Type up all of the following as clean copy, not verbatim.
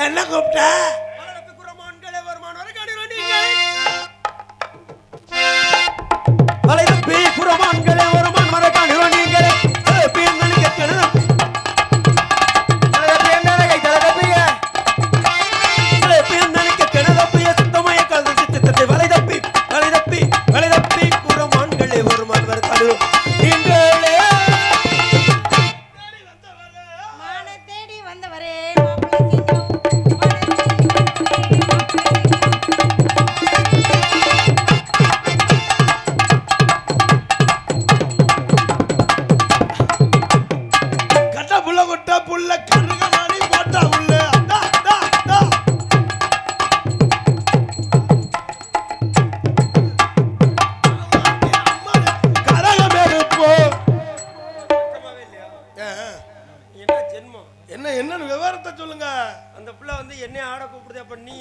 என்ன கூப்பிட்ட? வளைதப்பி குரமான்களே வருமான் மரக்காணிரோ நீங்களே என்னன்னு விவரத்தை சொல்லுங்க. அந்த பிள்ளை வந்து என்ன ஆட கூப்பிடுது. அப்ப நீ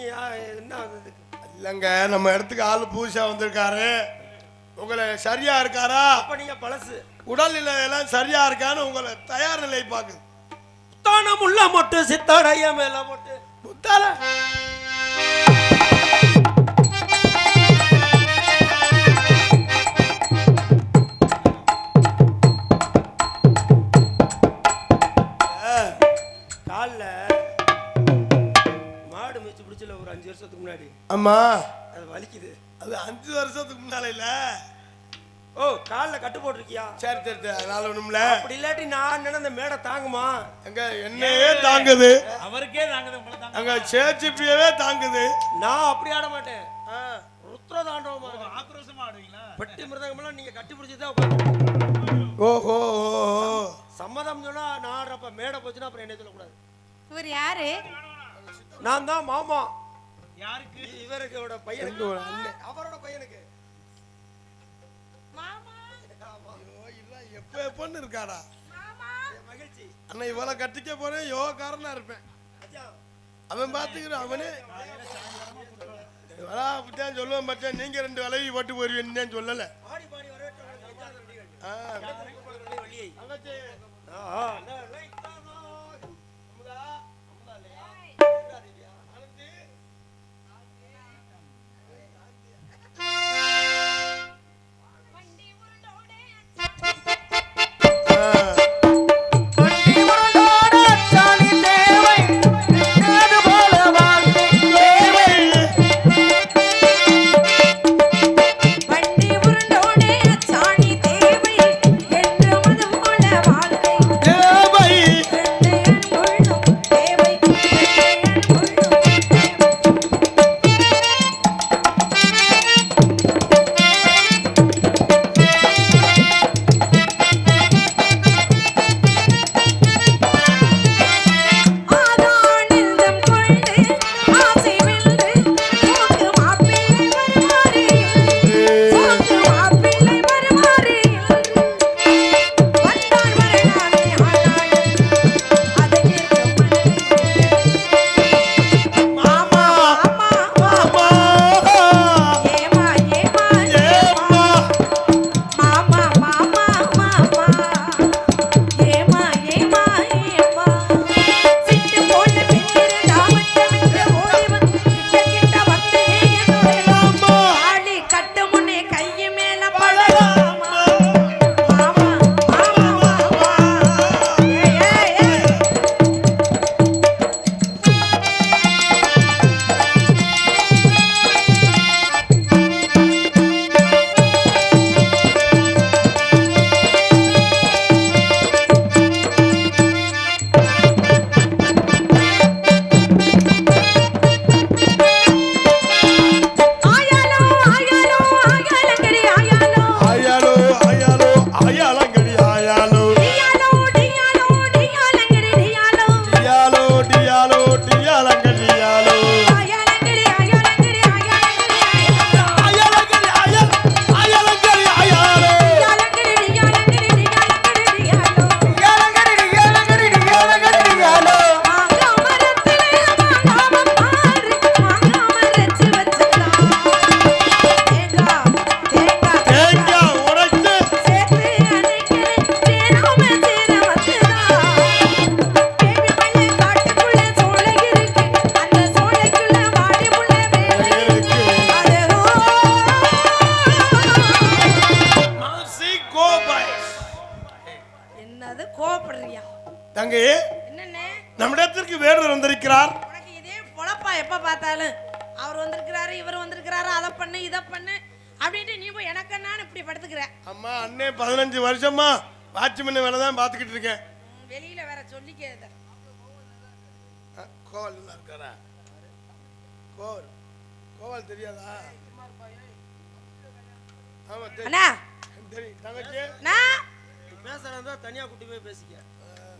என்ன இல்லங்க, நம்ம இடத்துக்கு ஆளு புதுசா வந்திருக்காரு. உங்களை சரியா இருக்காரா? அப்ப நீங்க பழசு உடல்நிலை எல்லாம் சரியா இருக்கான்னு உங்களை தயார் நிலை பாக்கு. புத்தானம் உள்ள மொட்டு சித்தாடைய மேல மொட்டு புத்தால மாடு மேய்ச்சி பிடிச்சல ஒரு 5 வருஷத்துக்கு முன்னாடி. ஆமா, அது வலிக்குது. அது 5 வருஷத்துக்கு முன்னால இல்ல. ஓ, கால்ல கட்டு போட்டுருக்கியா? சரி சரி, அதனால ஒண்ணும்ல. அப்படி இல்லாட்டி நான் என்ன அந்த மேடை தாங்குமா? எங்க என்னையே தாங்குது, அவருக்கே தாங்குது, அங்க சேச்சிப்பியவே தாங்குது. நான் அப்படி ஆட மாட்டேன். ருத்ர தாண்டவமா ஆக்ரோஷமா ஆடுவீங்களா? பெட்டி மிருதங்கம்லாம் நீங்க கட்டி பிடிச்சதா உட்கார்ந்து. ஓஹோ, சம்மதம் சொன்னா நான் ஆடுறப்ப மேடை போச்சுன்னா அப்புறம் என்ன சொல்லக்கூடாது. இவர் யாரு? நான் தான் மாமா. யாருக்கு? இவரோட பையனுக்கு, அவரோட பையனுக்கு மாமா. ஐயோ இல்ல, எப்பன்னு இருக்காடா மகிழ்ச்சி. அண்ணா இவளை கட்டிக்க போறேன், யோகாரனா இருப்பேன். அவன் பாத்துக்கிறான். அவனே அப்படித்தான் சொல்லுவேன். மச்சான் நீங்க 2 விலகி போட்டு போயிருவீன்னு சொல்லல. Yeah. தங்கை என்னண்ணே நம்மிடத்திற்கு வேறொரு வந்திருக்கிறார். உனக்கு இதே பொழப்பா? எப்ப பார்த்தாலும் அவர் வந்திருக்கிறாரு, இவர் வந்திருக்கிறாரு, அதை பண்ணு இதை பண்ணு அப்படின்ட்டு நீ போய் எனக்கு என்னன்னு இப்படி படுத்துக்கிற. அம்மா அண்ணே 15 வருஷமா வாட்ச்மேன் வேலை தான் பார்த்துக்கிட்டு இருக்கேன். வெளியில வேற சொல்லிக்க. கோவல் இருக்காரா? கோவல் தெரியாதா? ஆமா அண்ணா தெரியும். தங்கச்சி நான் பேசுறதா தனியா குட்டி போய் பேசிக்க.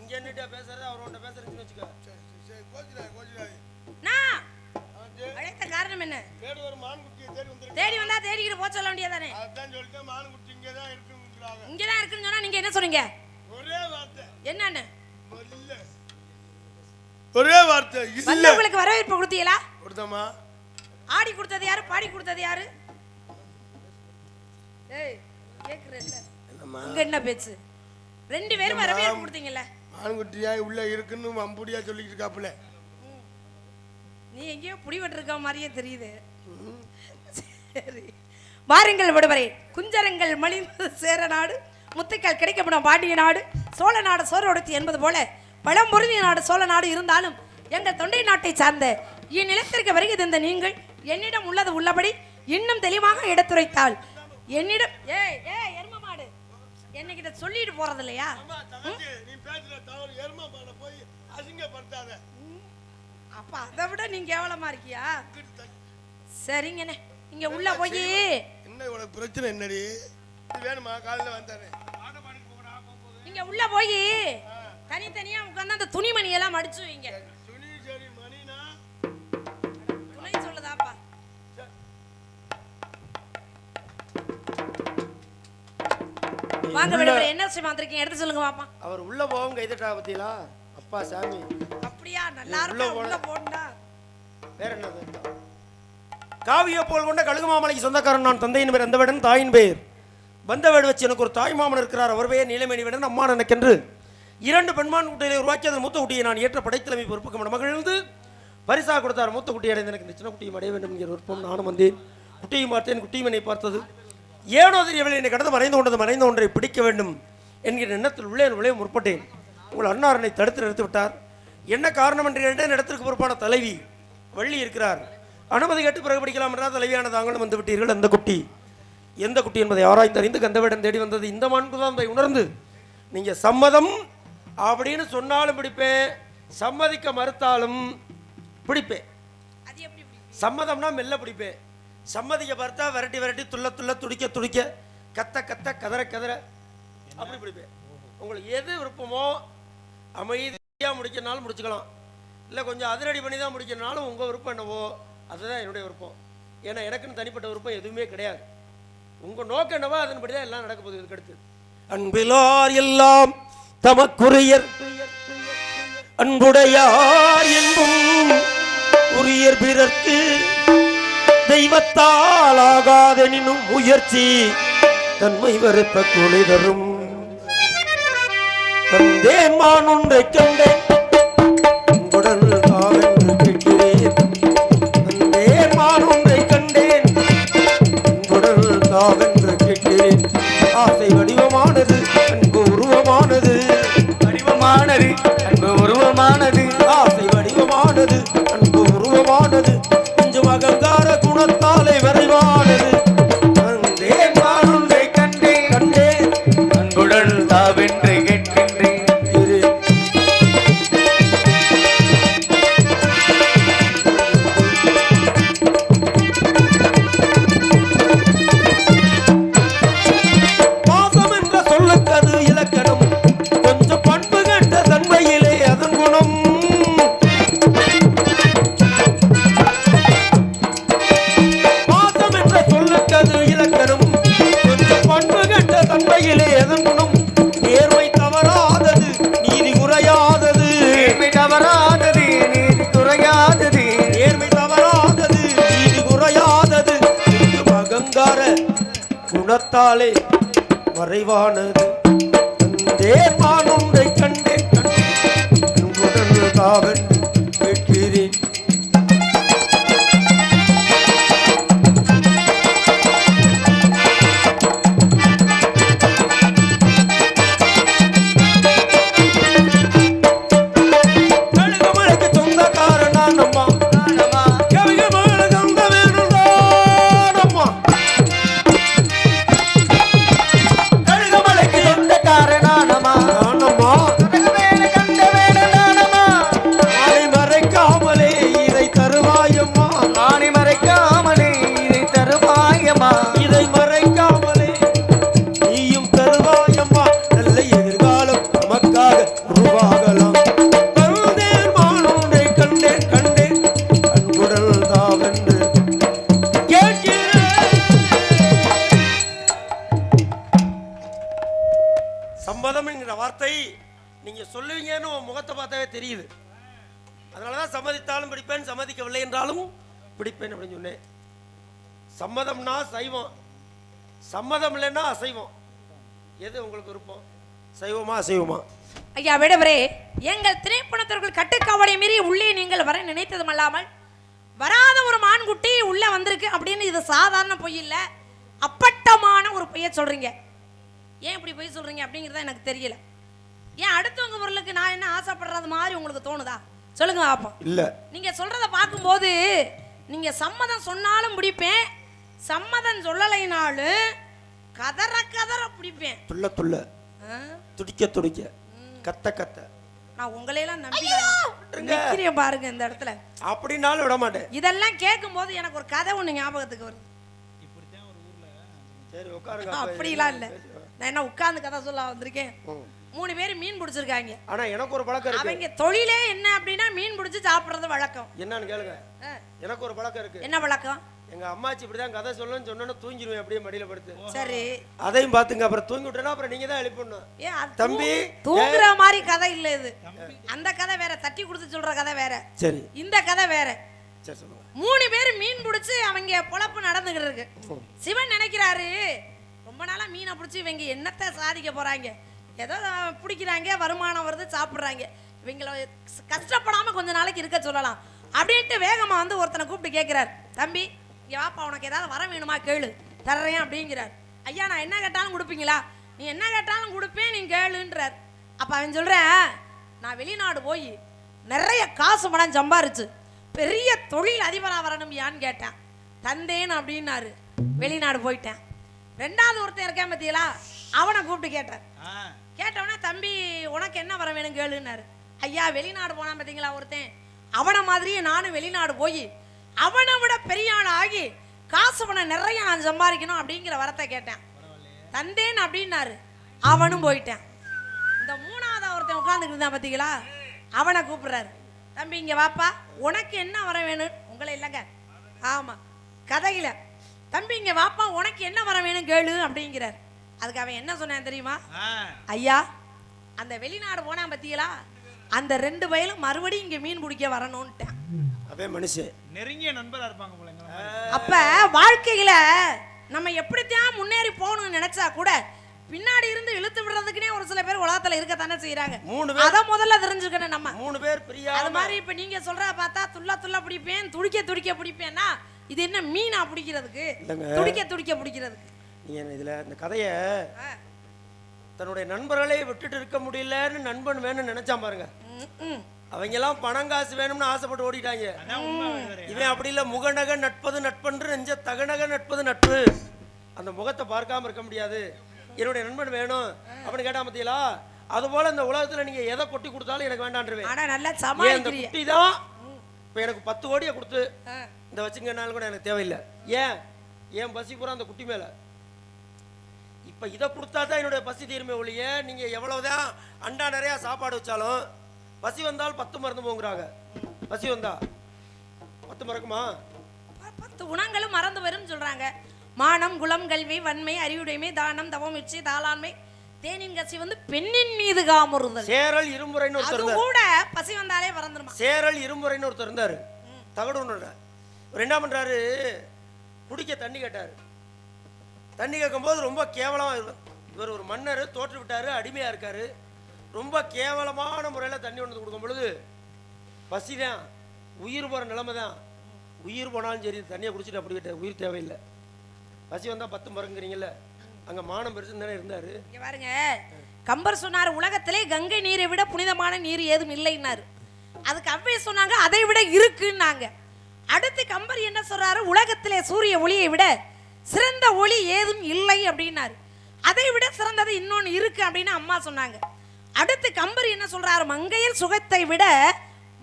இங்க என்னடா பேசுறது, அவரோட பேசுறதுன்னு வச்சுக்க. சரி கோஜிராய் நான் அழைத்த காரணம் என்ன? தேடி ஒரு மான் குட்டியை தேடி வந்திருக்கேன். தேடி வந்தா தேடிக்கிட்டு போக சொல்ல வேண்டியதானே? அதான் சொல்லிட்டேன், மான் குட்டி இங்க தான் இருக்குங்கறாங்க. இங்க தான் இருக்குன்னு சொன்னா நீங்க என்ன சொன்னீங்க? ஒரே வார்த்தை. என்னன்னு? இல்ல. ஒரே வார்த்தை இல்ல. வந்தவங்களுக்கு வரவேற்பு கொடுத்தீங்களா? கொடுத்தமா. ஆடி கொடுத்தது யாரு? பாடி கொடுத்தது யாரு? ஏய் கேக்குறல்ல. அங்க என்ன பேச்சு? ரெண்டு பேரும் வரவேற்பு கொடுத்தீங்கல்ல. மான்குட்டியா உள்ள இருக்குன்னு அம்புடியா சொல்லிட்டு இருக்காப்ல. நீ எங்கேயோ புடி வெட்டிருக்க மாதிரியே தெரியுது. சரி வாருங்கள் விடுவரே. குஞ்சரங்கள் மலிந்து சேர நாடு, முத்துக்கள் கிடைக்கப்படும் பாண்டிய நாடு, சோழ நாடு சோரோடுத்தி என்பது போல பழம்பொருந்திய நாடு சோழ நாடு இருந்தாலும் எங்கள் தொண்டை நாட்டை சார்ந்த இந்நிலத்திற்கு வருகை தந்த நீங்கள் என்னிடம் உள்ளது உள்ளபடி இன்னும் தெளிவாக எடுத்துரைத்தால் என்னிடம் எரும மாடு என்னகிட்ட சொல்லிட்டு போறது இல்லையா? அப்ப அதை விட நீங்க கேவலமா இருக்கியா? சரிங்கண்ணே நீங்க உள்ள போய் என்ன உனக்கு பிரச்சனை என்னடி வேணுமா? காலையில வந்தானே நீங்க உள்ள போய் தனித்தனியா உட்கார்ந்து அந்த துணிமணி எல்லாம் மடிச்சு வைங்க. துணி சரி மணினா துணை சொல்லுதாப்பா. வாங்க விடுவரே. என்ன விஷயமா வந்திருக்கீங்க? எடுத்து சொல்லுங்க பாப்பா. அவர் உள்ள போவும் கைதட்டா பத்தியா? அப்பா சாமி அப்படியா? நல்லா இருக்கு. உள்ள போடா. வேற என்னது? காவிய போல் கொண்ட கழுகு மாமலைக்கு சொந்தக்காரன் நான். தந்தையின் பேர் அந்தவேடன், தாயின் பேர் வந்தவேடு. வச்சு எனக்கு ஒரு தாய் மாமன் இருக்கிறார். அவர் பேர் நீலமேனி வேடன். அம்மா எனக்கென்று 2 பெண்மான் குட்டிகளை உருவாக்கியது. மூத்த குட்டியை நான் ஏற்ற படைத்தலைமை பொறுப்புக்கு மகிழ்ந்து பரிசாக கொடுத்தார். மூத்த குட்டி அடைந்து எனக்கு இந்த சின்ன குட்டியும் அடைய வேண்டும் என்கிற விருப்பம். நானும் வந்தேன். குட்டியும் பார்த்தேன். குட்டியும் என்னை பார்த்தது. ஏனோ தெரியவில்லை, என்னை கடந்து மறைந்த ஒன்றை பிடிக்க வேண்டும் என்கிற எண்ணத்தில் உள்ளே முற்பட்டேன். உங்கள் அன்னார் என்னை தடுத்து நிறுத்தி விட்டார். என்ன காரணம் என்று கேட்டேன். இடத்திற்கு பொறுப்பான தலைவி வள்ளி இருக்கிறார். அனுமதி கேட்டு பிறகு படிக்கலாம் என்றால் தலைவியான தாங்களும் வந்து விட்டீர்கள். அந்த குட்டி எந்த குட்டி என்பதை ஆராய்ந்து அறிந்து கந்தவேடன் தேடி வந்தது. இந்த மாண்பு தான் அதை உணர்ந்து நீங்கள் சம்மதம் அப்படின்னு சொன்னாலும் பிடிப்பேன், சம்மதிக்க மறுத்தாலும் பிடிப்பேன். சம்மதம்னா மெல்ல பிடிப்பேன், சம்மதிக்க பார்த்தா விரட்டி துள்ள துடிக்க கத்த கதற அப்படி பிடிப்பேன். உங்களுக்கு எது விருப்பமோ அமைதியாக முடிக்கனாலும் முடிச்சுக்கலாம், இல்லை கொஞ்சம் அதிரடி பண்ணி தான் முடிக்கனாலும் உங்கள் விருப்பம் என்னவோ அதுதான் என்னுடைய விருப்பம். ஏன்னா எனக்குன்னு தனிப்பட்ட விருப்பம் எதுவுமே கிடையாது. உங்கள் நோக்கம் என்னவோ அதன்படி தான் எல்லாம் நடக்க போகுது. இதுக்கடுத்து அன்பிலார் எல்லாம் தமக்குரியர், அன்புடையார் என்பும் உரியர் பிறர்க்கு தெய்வத்தால் ஆகாதெனினும் முயற்சி தன்மை வருத்த கொலை தரும். வந்தேன் மான் ஒன்றை கண்டேன் உடல் தாவென்று கேட்கிறேன். வந்தேன் மான் ஒன்றை கண்டேன் உடல் தாவென்று கேட்கிறேன். ஆசை வடிவமானது அன்பு உருவமானது, அன்பு உருவமானது, ஆசை வடிவமானது அன்பு உருவமானது, கொஞ்சம் அகங்கார குணத்தாலே விரைவானது. வந்தேன் மான் ஒன்றை கண்டேன் அன்புடன் தாவென்று கேட்கின்றேன். பாசம் என்ற சொல்லுக்கு அது இலக்கணம், கொஞ்சம் பண்பு கண்ட தன்மையிலே அதன் குணம். பாசம் என்ற சொல்லுக்கு அது இலக்கணம், கொஞ்சம் பண்பு கண்ட தன்மையிலே அதன் குணம். நேர்மை தவறாதது நீதி குறையாதது, நேர்மை தவறாதது நீதி குறையாதது, நேர்மை தவறாதது நீதி குறையாதது, அகங்கார குணத்தாலே மறைவானது. தேர்மான் ஒன்றை கண்டேன் உடல் தாவன் கேட்கிறேன். சொல்லுவீங்கன்னு உன் முகத்தை பார்த்தாவே தெரியுது. அதனாலதான் சம்மதித்தாலும் பிடிப்பேன், சம்மதிக்கவில்லை என்றாலும் பிடிப்பேன் அப்படின்னு சொன்னேன். சம்மதம்னா சைவம், சம்மதம் இல்லைன்னா அசைவம். எது உங்களுக்கு விருப்பம், சைவமா அசைவமா? ஐயா விடவரே, எங்கள் திரைப்படத்திற்குள் கட்டுக்காவலை மீறி உள்ளே நீங்கள் வர நினைத்ததும் அல்லாமல் வராத ஒரு மான்குட்டி உள்ள வந்திருக்கு அப்படின்னு இது சாதாரண பொய் இல்ல, அப்பட்டமான ஒரு பொய்யை சொல்றீங்க. ஏன் இப்படி பொய் சொல்றீங்க அப்படிங்கிறத எனக்கு தெரியல. ஏன் அடுத்தவங்க பொருளுக்கு நான் என்ன ஆசைப்படுறது மாதிரி உங்களுக்கு தோணுதா? சொல்லுங்க பாப்போம். இல்ல, நீங்க சொல்றத பார்க்கும்போது நீங்க சம்மதம் சொன்னாலும் பிடிப்பேன், சம்மதம் சொல்லலைனாலும் கதற கதற பிடிப்பேன், துள்ள துள்ள, துடிக்க துடிக்க, கத்த கத்த. நான் உங்களையெல்லாம் நம்பி பாருங்க இந்த இடத்துல. அப்படின்னாலும் விட மாட்டேன். இதெல்லாம் கேட்கும் போது எனக்கு ஒரு கதை ஒண்ணு ஞாபகத்துக்கு வருது. சரி உட்காருங்க. அப்படிலாம் இல்ல, நான் என்ன உட்கார்ந்து கதை சொல்ல வந்திருக்கேன். 3 பேர் மீன் பிடிச்சிருக்காங்க. ஆனா எனக்கு ஒரு பழக்கம் இருக்கு. அவங்க தொழிலே என்ன அப்படின்னா மீன் பிடிச்சு சாப்பிடுறது வழக்கம். என்னன்னு கேளுங்க. எனக்கு ஒரு பழக்கம் இருக்கு. என்ன பழக்கம்? எங்க அம்மாச்சி இப்படிதான் கதை சொல்லணும்னு சொன்னோன்னு தூங்கிடுவேன் அப்படியே மடியில படுத்து. சரி, அதையும் பாத்துங்க. அப்புறம் தூங்கி விட்டேன்னா அப்புறம் நீங்க தான் எழுப்பணும். தம்பி தூங்குற மாதிரி கதை இல்ல இது. அந்த கதை வேற, தட்டி கொடுத்து சொல்ற கதை வேற. சரி, இந்த கதை வேற. சரி சொல்லுங்க. 3 பேர் மீன் பிடிச்சு அவங்க பொழப்பு நடந்துகிட்டு இருக்கு. சிவன் நினைக்கிறாரு, ரொம்ப நாளா மீனை பிடிச்சி இவங்க என்னத்தை சாதிக்க போறாங்க, ஏதோ பிடிக்கிறாங்க, வருமானம் வருது, சாப்பிட்றாங்க, இவங்கள கஷ்டப்படாம கொஞ்ச நாளைக்கு இருக்க சொல்லலாம் அப்படின்ட்டு வேகமா வந்து ஒருத்தனை கூப்பிட்டு கேட்கிறார், தம்பி இங்க வாப்பா, உனக்கு ஏதாவது வர வேணுமா கேளு, தர்றேன் அப்படிங்கிறார். ஐயா நான் என்ன கேட்டாலும் கொடுப்பீங்களா? நீ என்ன கேட்டாலும் கொடுப்பேன், நீ கேளுன்றார். அப்ப அவன் சொல்றேன், நான் வெளிநாடு போய் நிறைய காசு பணம் சம்பாரிச்சு பெரிய தொழில் அதிபராக வரணும் யான்னு கேட்டேன். தந்தேன் அப்படின்னாரு. வெளிநாடு போயிட்டேன். 2வது ஒருத்தன் இருக்கேன் பத்தியலா, அவனை கூப்பிட்டு கேட்டார். கேட்டவனா, தம்பி உனக்கு என்ன வர வேணும் கேளுன்னாரு. ஐயா வெளிநாடு போனான் பார்த்தீங்களா ஒருத்தன், அவனை மாதிரியே நானும் வெளிநாடு போய் அவனை விட பெரிய ஆள் ஆகி காசு பணம் நிறைய நான் சம்பாதிக்கணும் அப்படிங்கிற வரத்தை கேட்டேன். தந்தேன் அப்படின்னாரு. அவனும் போயிட்டேன். இந்த 3வது ஒருத்தன் உட்காந்துக்கிட்டு இருந்தான் பார்த்தீங்களா, அவனை கூப்பிடுறாரு. தம்பி இங்க வாப்பா, உனக்கு என்ன வர வேணும்? உங்களை இல்லைங்க, ஆமா கதையில, தம்பி இங்க வாப்பா, உனக்கு என்ன வர வேணும் கேளு அப்படிங்கிறார். அதுக்கு அவன் என்ன சொன்னான் தெரியுமா? ஐயா அந்த வெளிநாடு போனான் பத்தியலா, அந்த 2 வயலும் மறுபடியும் இங்க மீன் பிடிக்க வரணும்ட்டான். அவன் மனுஷன் நெருங்கிய நண்பரா இருப்பாங்க போல. அப்ப வாழ்க்கையில நம்ம எப்படித்தான் முன்னேறி போகணும்னு நினைச்சா கூட பின்னாடி இருந்து இழுத்து விடுறதுக்குனே ஒரு சில பேர் உலகத்துல இருக்கத்தானே செய்யறாங்க. அத முதல்ல தெரிஞ்சுக்கணும் நம்ம. 3 பேர் பிரியா. அது மாதிரி இப்ப நீங்க சொல்ற பார்த்தா துள்ள துள்ள பிடிப்பேன், துடிக்க துடிக்க பிடிப்பேன்னா இது என்ன மீனா பிடிக்கிறதுக்கு, துடிக்க துடிக்க பிடிக்கிறதுக்கு? நீங்க இதுல இந்த கதைய தன்னுடைய நண்பர்களே விட்டுட்டு இருக்க முடியலன்னு நண்பன் வேணும்னு நினைச்சான் பாருங்க. அவங்க எல்லாம் பணம் காசு வேணும்னு ஆசைப்பட்டு ஓடிட்டாங்க. இவன் அப்படி இல்ல, முகநக நட்பது நட்பன்று நெஞ்ச தகநக நட்பது நட்பு. அந்த முகத்தை பார்க்காம இருக்க முடியாது, என்னுடைய நண்பன் வேணும் அப்படின்னு கேட்டா பத்தியலா. அது போல இந்த உலகத்துல நீங்க எதை கொட்டி கொடுத்தாலும் எனக்கு வேண்டான்றுவேன். இந்த குட்டி தான் இப்ப எனக்கு 10 கோடியை கொடுத்து இந்த வச்சுங்கனாலும் கூட எனக்கு தேவையில்லை. ஏன் பசி பூரா அந்த குட்டி மேல. இப்ப இதை கொடுத்தா தான் என்னுடைய பசி தீர்மை ஒழிய, நீங்க எவ்வளவுதான் அண்டா நிறைய சாப்பாடு வச்சாலும் பசி வந்தால் 10 மருந்து போங்கிறாங்க. பசி வந்தா 10 மறக்குமா? 10 குணங்களும் மறந்து வரும் சொல்றாங்க. மானம், குலம், கல்வி, வன்மை, அறிவுடைமை, தானம், தவம், இச்சை, தாளாண்மை, தேனின் கசி வந்து பெண்ணின் மீது காமுறுதல். சேரல் இருமுறைன்னு ஒருத்தர் இருந்தார். கூட பசி வந்தாலே மறந்துருமா. சேரல் இருமுறைன்னு ஒருத்தர் இருந்தாரு. தகடு ஒண்ணு. என்ன பண்றாரு, குடிக்க தண்ணி கேட்டாரு. தண்ணி கேட்கும்போது ரொம்ப கேவலமா, இவர் ஒரு மன்னர் தோற்று விட்டாரு, அடிமையா இருக்காரு, ரொம்ப கேவலமான முறையில தண்ணி கொண்டு கொடுக்கும் பொழுது பசிதான், உயிர் போற நிலைமை தான். உயிர் போனாலும் சரி தண்ணியை குடிச்சிட்டு அப்படி கேட்ட, உயிர் தேவையில்லை. பசி வந்தா 10 மறங்குறீங்கல்ல, அங்க மானம் பெருசு தானே இருந்தாரு. இங்க பாருங்க, கம்பர் சொன்னார், உலகத்திலே கங்கை நீரை விட புனிதமான நீர் ஏதும் இல்லைன்னாரு. அதுக்கு அவ்வை சொன்னாங்க, அதை விட இருக்குன்னாங்க. அடுத்து கம்பர் என்ன சொல்றாரு, உலகத்திலே சூரிய ஒளியை விட சிறந்த ஒளி ஏதும் இல்லை அப்படின்னாரு. அதை விட சிறந்தது இன்னொன்னு இருக்கு அப்படின்னு அம்மா சொன்னாங்க. அடுத்து கம்பர் என்ன சொல்றாரு, மங்கையர் சுகத்தை விட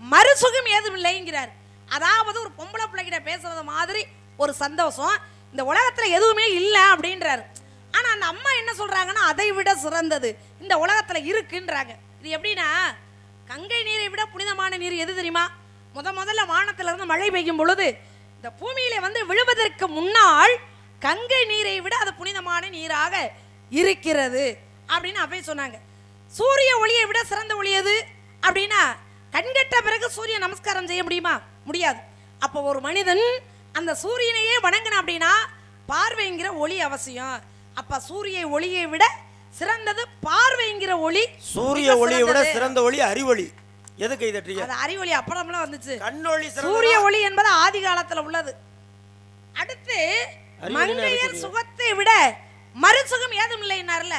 மறுசுகம் ஏதும் இல்லைங்கிறார். அதாவது ஒரு பொம்பளை பிள்ளைகிட்ட பேசுறது மாதிரி ஒரு சந்தோஷம் இந்த உலகத்துல எதுவுமே இல்லை அப்படின்றாரு. ஆனா அந்த அம்மா என்ன சொல்றாங்கன்னா, அதை விட சிறந்தது இந்த உலகத்துல இருக்குன்றாங்க. இது எப்படின்னா, கங்கை நீரை விட புனிதமான நீர் எது தெரியுமா? முதல்ல வானத்துல இருந்து மழை பெய்யும் பொழுது இந்த பூமியில வந்து விழுவதற்கு முன்னால் கங்கை நீரை விட அது புனிதமான நீராக இருக்கிறது அப்படின்னு அப்பவே சொன்னாங்க. சூரிய ஒளியை விட சிறந்த ஒளி எது அப்படின்னா கண்கட்ட பிறகு சூரிய நமஸ்காரம் செய்ய முடியுமா? முடியாது. அப்போ ஒரு மனிதன் அந்த சூரியனையே வணங்கின அப்படின்னா பார்வைங்கிற ஒளி அவசியம். அப்ப சூரிய ஒளியை விட சிறந்தது பார்வைங்கிற ஒளி. சூரிய ஒளியை விட சிறந்த ஒளி அறிவொளி. எது கை தட்டுறீங்க? அது அறிவொளி அப்புறம்லாம் வந்துச்சு. கண்ணொளி சூரிய ஒளி என்பது ஆதி காலத்துல உள்ளது. அடுத்து மங்கையர் சுகத்தை விட மறுசுகம் ஏதும் இல்லைன்னார்ல.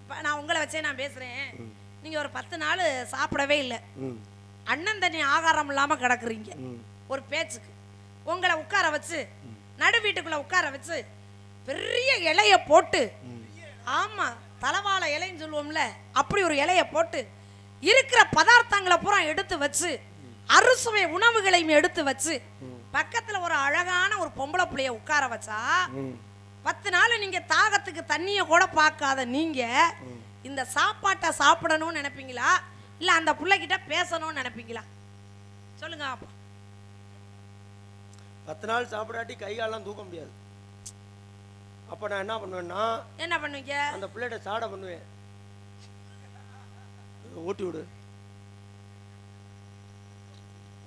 இப்ப நான் உங்களை வச்சே நான் பேசுறேன். நீங்க ஒரு 10 நாள் சாப்பிடவே இல்லை, அண்ணன் தண்ணி ஆகாரம் இல்லாம கிடக்குறீங்க. ஒரு பேச்சுக்கு உங்களை உட்கார வச்சு நடு வீட்டுக்குள்ள உட்கார வச்சு பெரிய இலைய போட்டு, ஆமா தலவாழை இலைன்னு சொல்லுவோம்ல, அப்படி ஒரு இலைய போட்டு இருக்கிற பதார்த்தங்களை பூரா எடுத்து வச்சு அறுசுவை உணவுகளையும் எடுத்து வச்சு பக்கத்துல ஒரு அழகான ஒரு பொம்பளை புள்ளைய உட்கார வச்சா 10 நாள் நீங்க தாகத்துக்கு தண்ணிய கூட பார்க்காத நீங்க இந்த சாப்பாட்டை சாப்பிடணும்னு நினைப்பீங்களா இல்ல அந்த பிள்ளைகிட்ட பேசணும்னு நினைப்பீங்களா? சொல்லுங்க. 10 நாள் சாப்பிடாட்டி கை காலெல்லாம் தூக்க முடியாது. அப்ப நான் என்ன பண்ணுவேன்னா, என்ன பண்ணுவீங்க? அந்த பிள்ளைகிட்ட சாடை பண்ணுவேன். ஊட்டி விடு,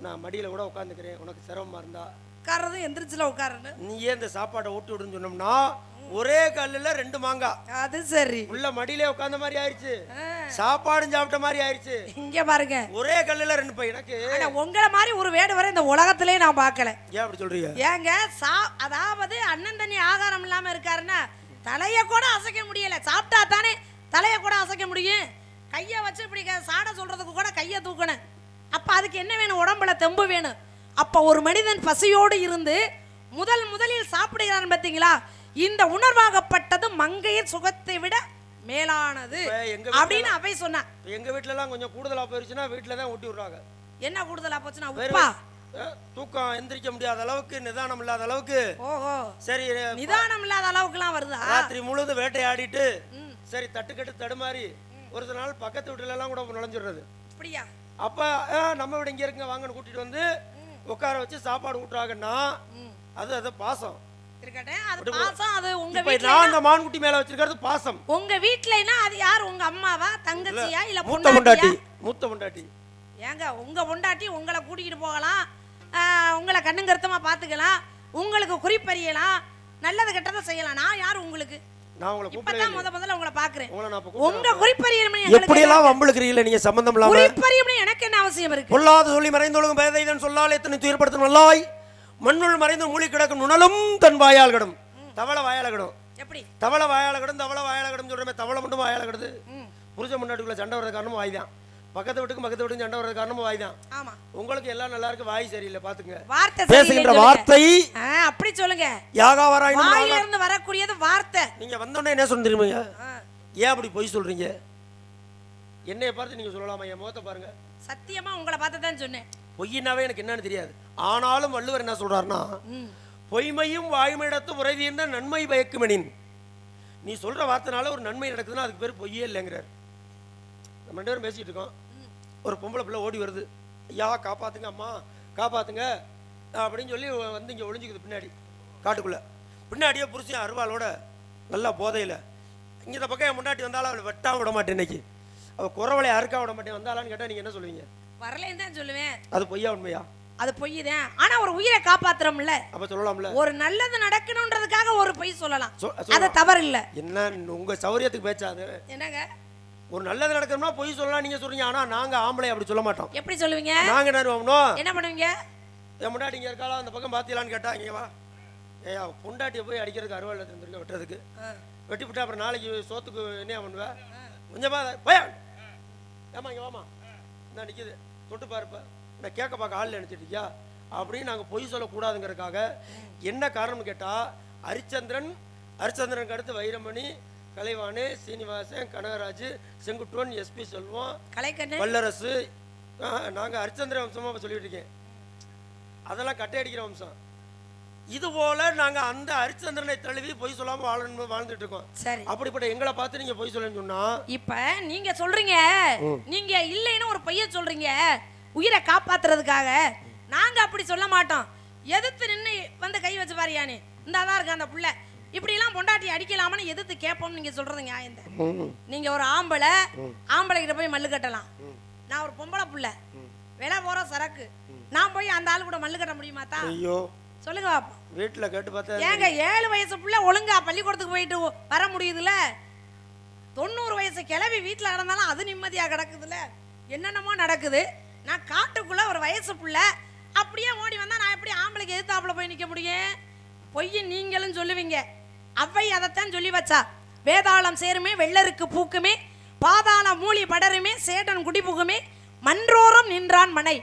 நான் மடியில கூட உட்காந்துக்கிறேன், உனக்கு சிரமமா இருந்தா உட்கார்றது எந்திரிச்சுல உட்காருன்னு. நீ ஏன் இந்த சாப்பாட்டை ஊட்டி விடுன்னு சொன்னோம்னா ஒரே கல்லுல 2 மாங்காய். அது சரி. உள்ள மடியிலே உட்கார்ந்த மாதிரி ஆயிடுச்சு, சாப்பாடும் சாப்பிட்ட மாதிரி ஆயிடுச்சு. இங்க பாருங்க, ஒரே கல்லுல 2 பை. எனக்கு உங்களை மாதிரி ஒரு வேடு வரை இந்த உலகத்திலே நான் பார்க்கல. ஏன் அப்படி சொல்றீங்க? ஏங்க அதாவது அண்ணன் தண்ணி ஆகாரம் இல்லாம இருக்காருன்னா தலைய கூட அசைக்க முடியல. சாப்பிட்டா தானே தலைய கூட அசைக்க முடியும். கைய வச்சு இப்படி சாட சொல்றதுக்கு கூட கைய தூக்கணும். அப்ப அதுக்கு என்ன வேணும்? உடம்புல தெம்பு வேணும். அப்ப ஒரு மனிதன் பசியோடு இருந்து முதலில் சாப்பிடுகிறான் பார்த்தீங்களா? இந்த உணர்வாகப்பட்டது மங்கையர் சுகத்தை விட மேலானது அப்படின்னு அவை சொன்னா. எங்க வீட்ல எல்லாம் கொஞ்சம் கூடுதலா போயிருச்சுன்னா வீட்ல தான் ஊட்டி விடுறாங்க. என்ன கூடுதலா போச்சுன்னா உப்பா? தூக்கம் எந்திரிக்க முடியாத அளவுக்கு, நிதானம் இல்லாத அளவுக்கு. ஓஹோ, சரி, நிதானம் இல்லாத அளவுக்குலாம் வருதா? ராத்திரி முழுது வேட்டையாடிட்டு சரி தட்டுக்கட்டு தடுமாறி ஒரு சில நாள் பக்கத்து வீட்டுல எல்லாம் கூட நுழைஞ்சிடுறது. அப்படியா? அப்ப நம்ம வீடு இங்க இருக்குங்க வாங்கன்னு கூட்டிட்டு வந்து உட்கார வச்சு சாப்பாடு ஊட்டுறாங்கன்னா அது பாசம். அது பாசம். அது உங்க வீட்ல நான் அந்த மான்குட்டி மேல வச்சிருக்கிறது பாசம். உங்க வீட்லனா அது யார்? உங்க அம்மாவா, தங்கச்சியா, இல்ல மூத்த பொண்டாட்டி? மூத்த பொண்டாட்டி. ஏங்க உங்க பொண்டாட்டி உங்களை கூட்டிட்டு போகலாம், உங்களை கண்ணுங்கருத்தமா பாத்துக்கலாம், உங்களுக்கு குறிப்பறியலாம், நல்லது கெட்டதை செய்யலாம். நான் யார் உங்களுக்கு? நான் உங்களை இப்பதான் முதல்ல உங்களை பாக்குறேன். உங்க உங்க குறிப்பறியமே எப்படி எல்லாம் வம்பளுக்குறீங்களே நீங்க? சம்பந்தம் இல்லாம குறிப்பறியமே எனக்கு என்ன அவசியம் இருக்கு? பொல்லாத சொல்லி மறைந்தொழுகும் பேதைதான் சொல்லால் எத்தனை துயர்படுத்தும் நல்லாய் மண்ணுள் மறைந்து மூலி கிடக்கும் நுணலும் தன் வாயால் கடும். தவளை வாயால கடும். எப்படி? தவளை வாயால கடும், தவளை வாயால கடும் சொல்றமே. தவளை மட்டும் வாயால கடுது. புருஷ முன்னாடிக்குள்ள சண்டை வர்றது காரணமும் வாய் தான். பக்கத்து வீட்டுக்கு சண்டை வர்றது காரணமும் வாய் தான். ஆமா, உங்களுக்கு எல்லாம் நல்லா இருக்கு, வாய் சரியில்லை. பாத்துங்க, வார்த்தை பேசுகின்ற வார்த்தை. அப்படி சொல்லுங்க. யாகாவராயினும் வாயில இருந்து வரக்கூடியது வார்த்தை. நீங்க வந்தோடனே என்ன சொல்ல தெரியுமா? ஏன் அப்படி பொய் சொல்றீங்க? என்னைய பார்த்து நீங்க சொல்லலாமா? என் முகத்தை பாருங்க. சத்தியமா உங்களை பார்த்து தான் சொன்னேன். பொய்யினாவே எனக்கு என்னன்னு தெரியாது. ஆனாலும் வள்ளுவர் என்ன சொல்றாருன்னா, பொய்மையும் வாய்மையிடத்து உரைதீர்ந்த நன்மை பயக்குமெனின். நீ சொல்ற வார்த்தைனால ஒரு நன்மை நடக்குதுன்னா அதுக்கு பேர் பொய்யே இல்லைங்கிறார். நம்ம 2 பேரும் பேசிட்டு இருக்கோம், ஒரு பொம்பளை பிள்ளை ஓடி வருது, ஐயா காப்பாத்துங்க, அம்மா காப்பாத்துங்க அப்படின்னு சொல்லி வந்து இங்கே ஒளிஞ்சிக்குது பின்னாடி காட்டுக்குள்ள. பின்னாடியே புருஷன் அருவாளோட நல்லா போதையில். இந்த பக்கம் என் முன்னாடி வந்தாலும் அவளை வெட்டா விட மாட்டேன். இன்னைக்கு அவள் குறவளை அறுக்கா விட மாட்டேன். வந்தாலான்னு கேட்டால் நீங்கள் என்ன சொல்லுவீங்க? வரலேன்னு தான் சொல்லுவேன். அது பொய்யா உண்மையா? அது பொய்யுதான். ஆனா ஒரு உயிரை காப்பாத்துறோம்ல, அப்ப சொல்லலாம்ல. ஒரு நல்லது நடக்கணும்ன்றதுக்காக ஒரு பொய் சொல்லலாம், அது தவறு இல்ல. என்ன உங்க சௌரியத்துக்கு பேச்சாது? என்னங்க, ஒரு நல்லது நடக்கணும்னா பொய் சொல்லலாம் நீங்க சொல்றீங்க. ஆனா நாங்க ஆம்பளை அப்படி சொல்ல மாட்டோம். எப்படி சொல்லுவீங்க? நாங்க என்ன பண்ணுவீங்க? என் முன்னாடி இங்க இருக்காளா அந்த பக்கம் பாத்தீங்களான்னு கேட்டா, இங்க வா, ஏயா பொண்டாட்டியை போய் அடிக்கிறதுக்கு அருவாள் எடுத்துருக்க வெட்டுறதுக்கு, வெட்டி விட்டா அப்புறம் நாளைக்கு சோத்துக்கு என்ன பண்ணுவேன்? கொஞ்சமா பயா ஏமா இங்க வாமா, நான் நிற்கிது தொட்டு பாருப்ப, நான் கேட்க பார்க்க ஆள் நினைச்சிட்டியா அப்படின்னு நாங்கள் பொய் சொல்லக்கூடாதுங்கிறதுக்காக. என்ன காரணம்னு கேட்டால், ஹரிச்சந்திரனுக்கு அடுத்து வைரமணி, கலைவாணி, சீனிவாசன், கனகராஜ், செங்குட்டுவன், எஸ்பி செல்வம், வல்லரசு, நாங்கள் ஹரிச்சந்திர வம்சமாக சொல்லிட்டு இருக்கேன். அதெல்லாம் கட்டையடிக்கிற வம்சம். இது போல நாங்க அந்த ஹரிச்சந்திரனை தழுவி பொய் சொல்லாம வாழ்ந்துட்டு இருக்கோம். சரி, அப்படிப்பட்ட எங்களை பார்த்து நீங்க பொய் சொல்லணும்னு சொன்னா, இப்ப நீங்க சொல்றீங்க நீங்க இல்லைன்னு ஒரு பொய்ய சொல்றீங்க உயிரை காப்பாத்துறதுக்காக. நாங்க அப்படி சொல்ல மாட்டோம். எதிர்த்து நின்று வந்து கை வச்சு பாரியானே, இந்த தான் இருக்கு அந்த புள்ள, இப்படி எல்லாம் பொண்டாட்டி அடிக்கலாமனு எதிர்த்து கேட்போம்னு நீங்க சொல்றது நியாயம் தான். நீங்க ஒரு ஆம்பளை கிட்ட போய் மல்லு கட்டலாம். நான் ஒரு பொம்பளை புள்ள விலை போற சரக்கு, நான் போய் அந்த ஆளு கூட மல்லு கட்ட முடியுமா தான்? ஐயோ சொல்லுங்க பாப்பா. வீட்டுல கேட்டு பார்த்தா ஏங்க 7 வயசு புள்ள ஒழுங்கா பள்ளிக்கூடத்துக்கு போயிட்டு வர முடியுதுல? 90 வயசு கிளவி வீட்டுல கிடந்தாலும் அது நிம்மதியா கிடக்குதுல? என்னென்னமோ நடக்குது. நான் காட்டுக்குள்ள ஒரு வயசு புள்ள அப்படியே ஓடி வந்தா நான் எப்படி ஆம்பளைக்கு எதிர்த்தாப்புல போய் நிக்க முடியும்? பொய்ய நீங்களும் சொல்லுவீங்க. அவ்வை அதைத்தான் சொல்லி வச்சா. வேதாளம் சேருமே வெள்ளருக்கு பூக்குமே, பாதாள மூலி படருமே சேடன் குடிபுகுமே, மன்றோரம் நின்றான் மனை.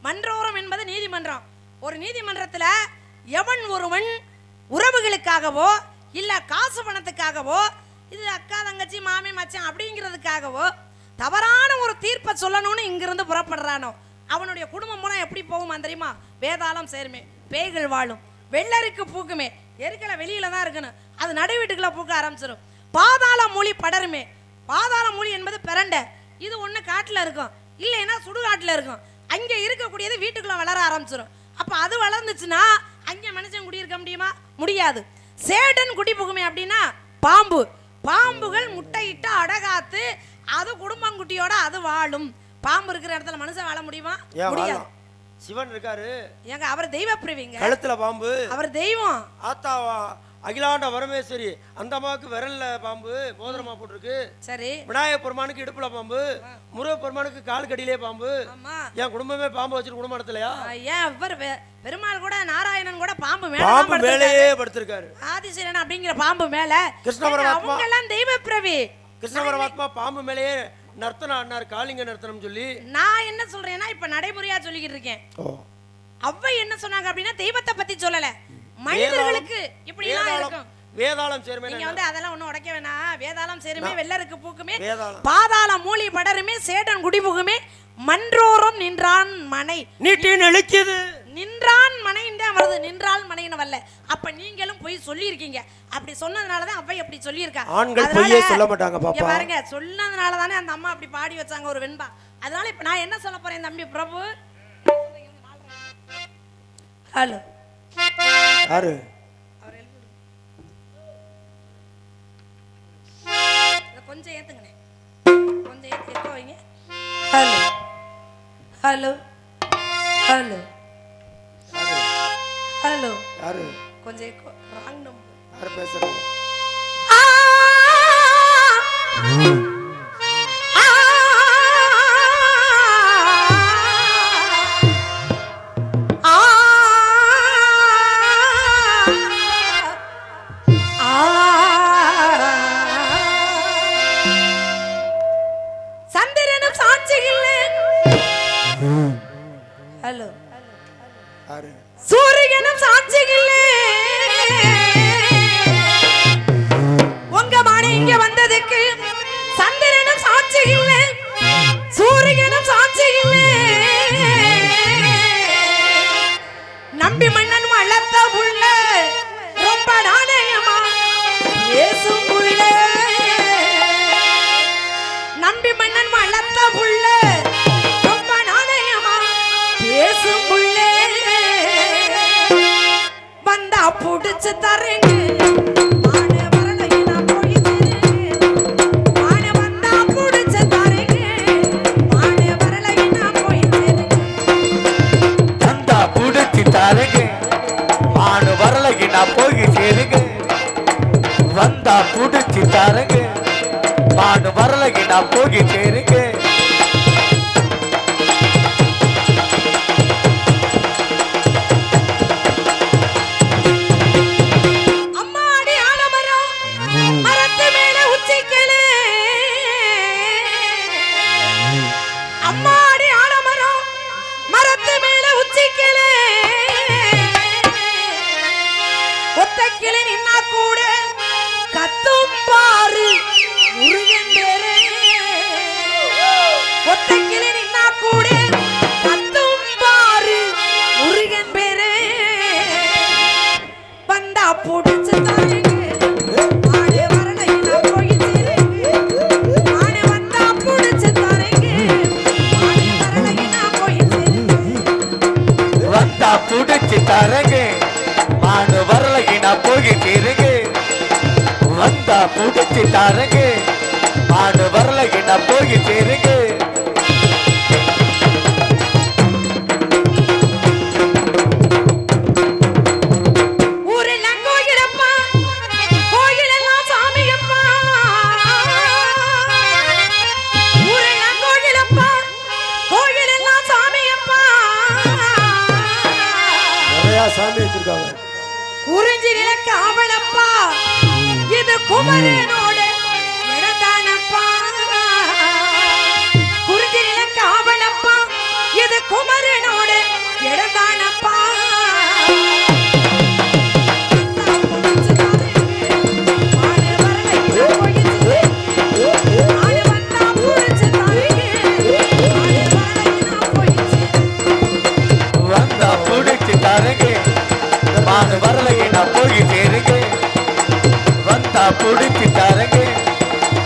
மன்றோரம் என்பது நீதிமன்றம். ஒரு நீதிமன்றத்துல எவன் ஒருவன் உறவுகளுக்காகவோ இல்ல காசு பணத்துக்காகவோ இது அக்கா தங்கச்சி மாமி மச்சான் அப்படிங்கிறதுக்காகவோ தவறான ஒரு தீர்ப்பை சொல்லணும்னு இங்கிருந்து புறப்படுறானோ அவனுடைய குடும்பம் மூலம் எப்படி போகுமா தெரியுமா? வேதாளம் சேருமே பேய்கள் வாழும், வெள்ளருக்கு பூக்குமே எருக்கலை வெளியில தான் இருக்கணும், அது நடு வீட்டுக்குள்ள பூக்க ஆரம்பிச்சிடும். பாதாள மூலி படருமே, பாதாள மூலி என்பது பிரண்டை. இது ஒண்ணு காட்டுல இருக்கும், இல்லைன்னா சுடுகாட்டுல இருக்கும். அங்க இருக்கக்கூடியது வீட்டுக்குள்ள வளர ஆரம்பிச்சிடும். அப்ப அது வளர்ந்துச்சுன்னா அங்க மனுஷன் குடியிருக்க முடியுமா? முடியாது. சேடன் குடி புகுமே அப்படின்னா பாம்பு. பாம்புகள் முட்டையிட்டு அடகாத்து அது குடும்பங்குட்டியோட அது வாழும். பாம்பு இருக்கிற இடத்துல மனுஷன் வாழ முடியுமா? முடியாது. சிவன் இருக்காரு ஏங்க, அவர் தெய்வ பிரிவிங்க. கழுத்துல பாம்பு, அவர் தெய்வம். ஆத்தாவா அகிலாண்ட வரமேஸ்வரி, அந்த அம்மாவுக்கு விரல்ல பாம்பு மோதிரமா போட்டிருக்கு. சரி. விநாயகர் பெருமானுக்கு இடுப்புல பாம்பு, முருக பெருமானுக்கு கால் கடியிலே பாம்பு. என் குடும்பமே பாம்பு வச்சிருக்க குடும்பம் நடத்தலையா? ஏன் இவர் பெருமாள் கூட நாராயணன் கூட பாம்பு மேலேயே படுத்திருக்காரு. ஆதிசேரன் அப்படிங்கிற பாம்பு மேல. கிருஷ்ண பரமாத்மா எல்லாம் தெய்வ பிறவி. கிருஷ்ண பரமாத்மா பாம்பு மேலேயே நர்த்தனம் ஆடினார், காளிங்க நர்த்தனம் சொல்லி. நான் என்ன சொல்றேன்னா இப்ப நடைமுறையா சொல்லிக்கிட்டு இருக்கேன். அவ்வை என்ன சொன்னாங்க அப்படின்னா தெய்வத்தை பத்தி சொல்லல, மனிதர்களுக்கு இப்படி எல்லாம் இருக்கும். வேதாளம் சேருமே, நீங்க வந்து அதெல்லாம் ஒண்ணும் உடைக்க வேணாம். வேதாளம் சேருமே வெள்ளருக்கு பூக்குமே, பாதாள மூலி படருமே சேடன் குடிபுகுமே, மன்றோரம் நின்றான் மனை. நீட்டி நெளிக்குது நின்றான் மனைன்னு வருது, நின்றால் மனைன்னு வரல. அப்ப நீங்களும் போய் சொல்லி இருக்கீங்க. அப்படி சொன்னதுனாலதான் அவ்வை அப்படி சொல்லி இருக்கா. ஆண்கள் பொய்யே சொல்ல மாட்டாங்க பாப்பா. பாருங்க, சொன்னதுனால தானே அந்த அம்மா அப்படி பாடி வச்சாங்க ஒரு வெண்பா. அதனால இப்ப நான் என்ன சொல்ல போறேன் தம்பி பிரபு. ஹலோ யாரு? கொஞ்சம் ஏத்துங்கண்ணே, கொஞ்சம் ஏத்து வைங்க. ஹலோ ஹலோ ஹலோ ஹலோ யாரு? கொஞ்சம் ராங் நம்பர். யார் பேசுறது? சூரியனும் சாட்சிகளே, உங்க மணி இங்க வந்ததுக்கு சந்திரனும் சாட்சிகளே, சூரியனும் சாட்சிகளே. நம்பி மன்னன் வளர்த்த உள்ள ரொம்ப நாணயமா பேசும் உள்ள, நம்பி மன்னன் வளர்த்த உள்ள ரொம்ப நாணயமா பேசும் உள்ள. வந்தா புடிச்சு தரேங்க போய் சேருங்க. வந்தா புடிச்சு தாருங்க மாடு வரலகி நான் போய் சேருங்க. அம்மாடி ஆலமரம் மரத்து மேல உச்சிக்கலே, அம்மாடி ஆலமரம் மரத்து மேல உச்சிக்கலே. ஒத்தக்கிளி நின்னா கூட கத்தும் பாரு முருகன் பேரே. ஒத்தக்கிளி நின்னா கூட கத்தும் பாரு முருகன் பேரே. வந்தா புடிச்சு தாருங்க மாடு வரலையில போய் சேருங்க. மாடு வந்தா புடிச்சு தாருங்க மாடு வரலையில போய் சேருங்க. வந்தா புடிச்சு தாருங்க மாடு வரலகி நான் போய் சேருங்க. வந்தா புடிச்சு தாருங்க மாடு வரலக்கு நான் போய் சேருங்க ஊரெல்லாம் கோயிலப்பா கோயிலெல்லாம் சாமியப்பா ஊரெல்லாம் கோயிலப்பா கோயிலெல்லாம் சாமியப்பா நிறைய சாமி வச்சிருக்காங்க குறிஞ்சி நிலக்கு அவளப்பா இது குமரனோட இடதானப்பா குறிஞ்சி நிலக்கு அவளப்பா இது குமரனோட இடதானப்பா வந்தா புடிச்சு தாருங்க மாடு வரலக்கு நான் போய் சேருங்க வந்தா புடிச்சு தாருங்க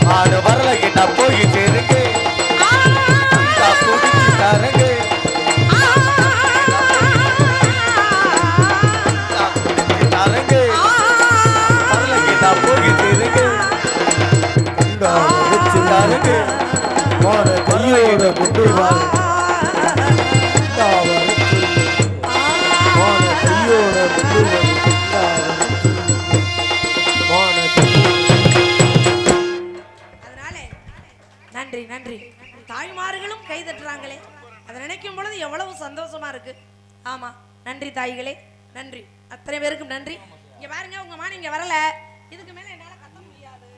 மாடு வரலக்கு நான் போய் சேருங்க வந்தா புடிச்சு தாருங்க தாருங்க வரலக்கு நான் போய் சேருங்க வச்சு தாருங்க மாடு கையோட கொண்டு வாங்க அதனால நன்றி நன்றி தாய்மார்களும் கை தட்டுறாங்களே அதை நினைக்கும் பொழுது எவ்வளவு சந்தோஷமா இருக்கு ஆமா நன்றி தாய்களே நன்றி அத்தனை பேருக்கும் நன்றி இங்க பாருங்க உங்க மான் இங்க வரல இதுக்கு மேல என்னால கத்த முடியாது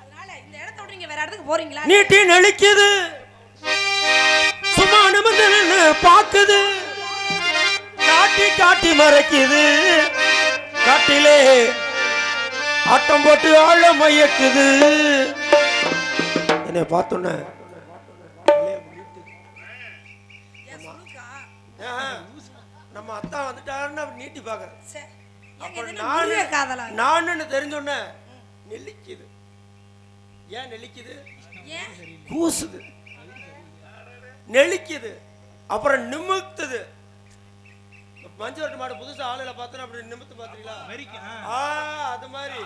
அதனால இந்த இடத்த விட்டு நீங்க வேற இடத்துக்கு போறீங்களா நீட்டி நெளிக்குது சும்மா நிமிர்ந்து நின்னு பாக்குது காட்டி காட்டி மறைக்குது காட்டிலே ஆட்டம் போட்டு ஆழ மயக்குது என்னை பார்த்தோன்னே நம்ம அத்தா வந்துட்டாருன்னு அப்படி நீட்டி பாக்குறேன் நானு தெரிஞ்சோன்ன நெல்லிக்குது ஏன் நெல்லிக்குது கூசுது நெளிக்குது அப்புறம் நிமித்துது மஞ்சள் வரட்டு மாடு புதுசா ஆளுல பார்த்தோன்னா அப்படி நிமித்து பாத்தீங்களா அது மாதிரி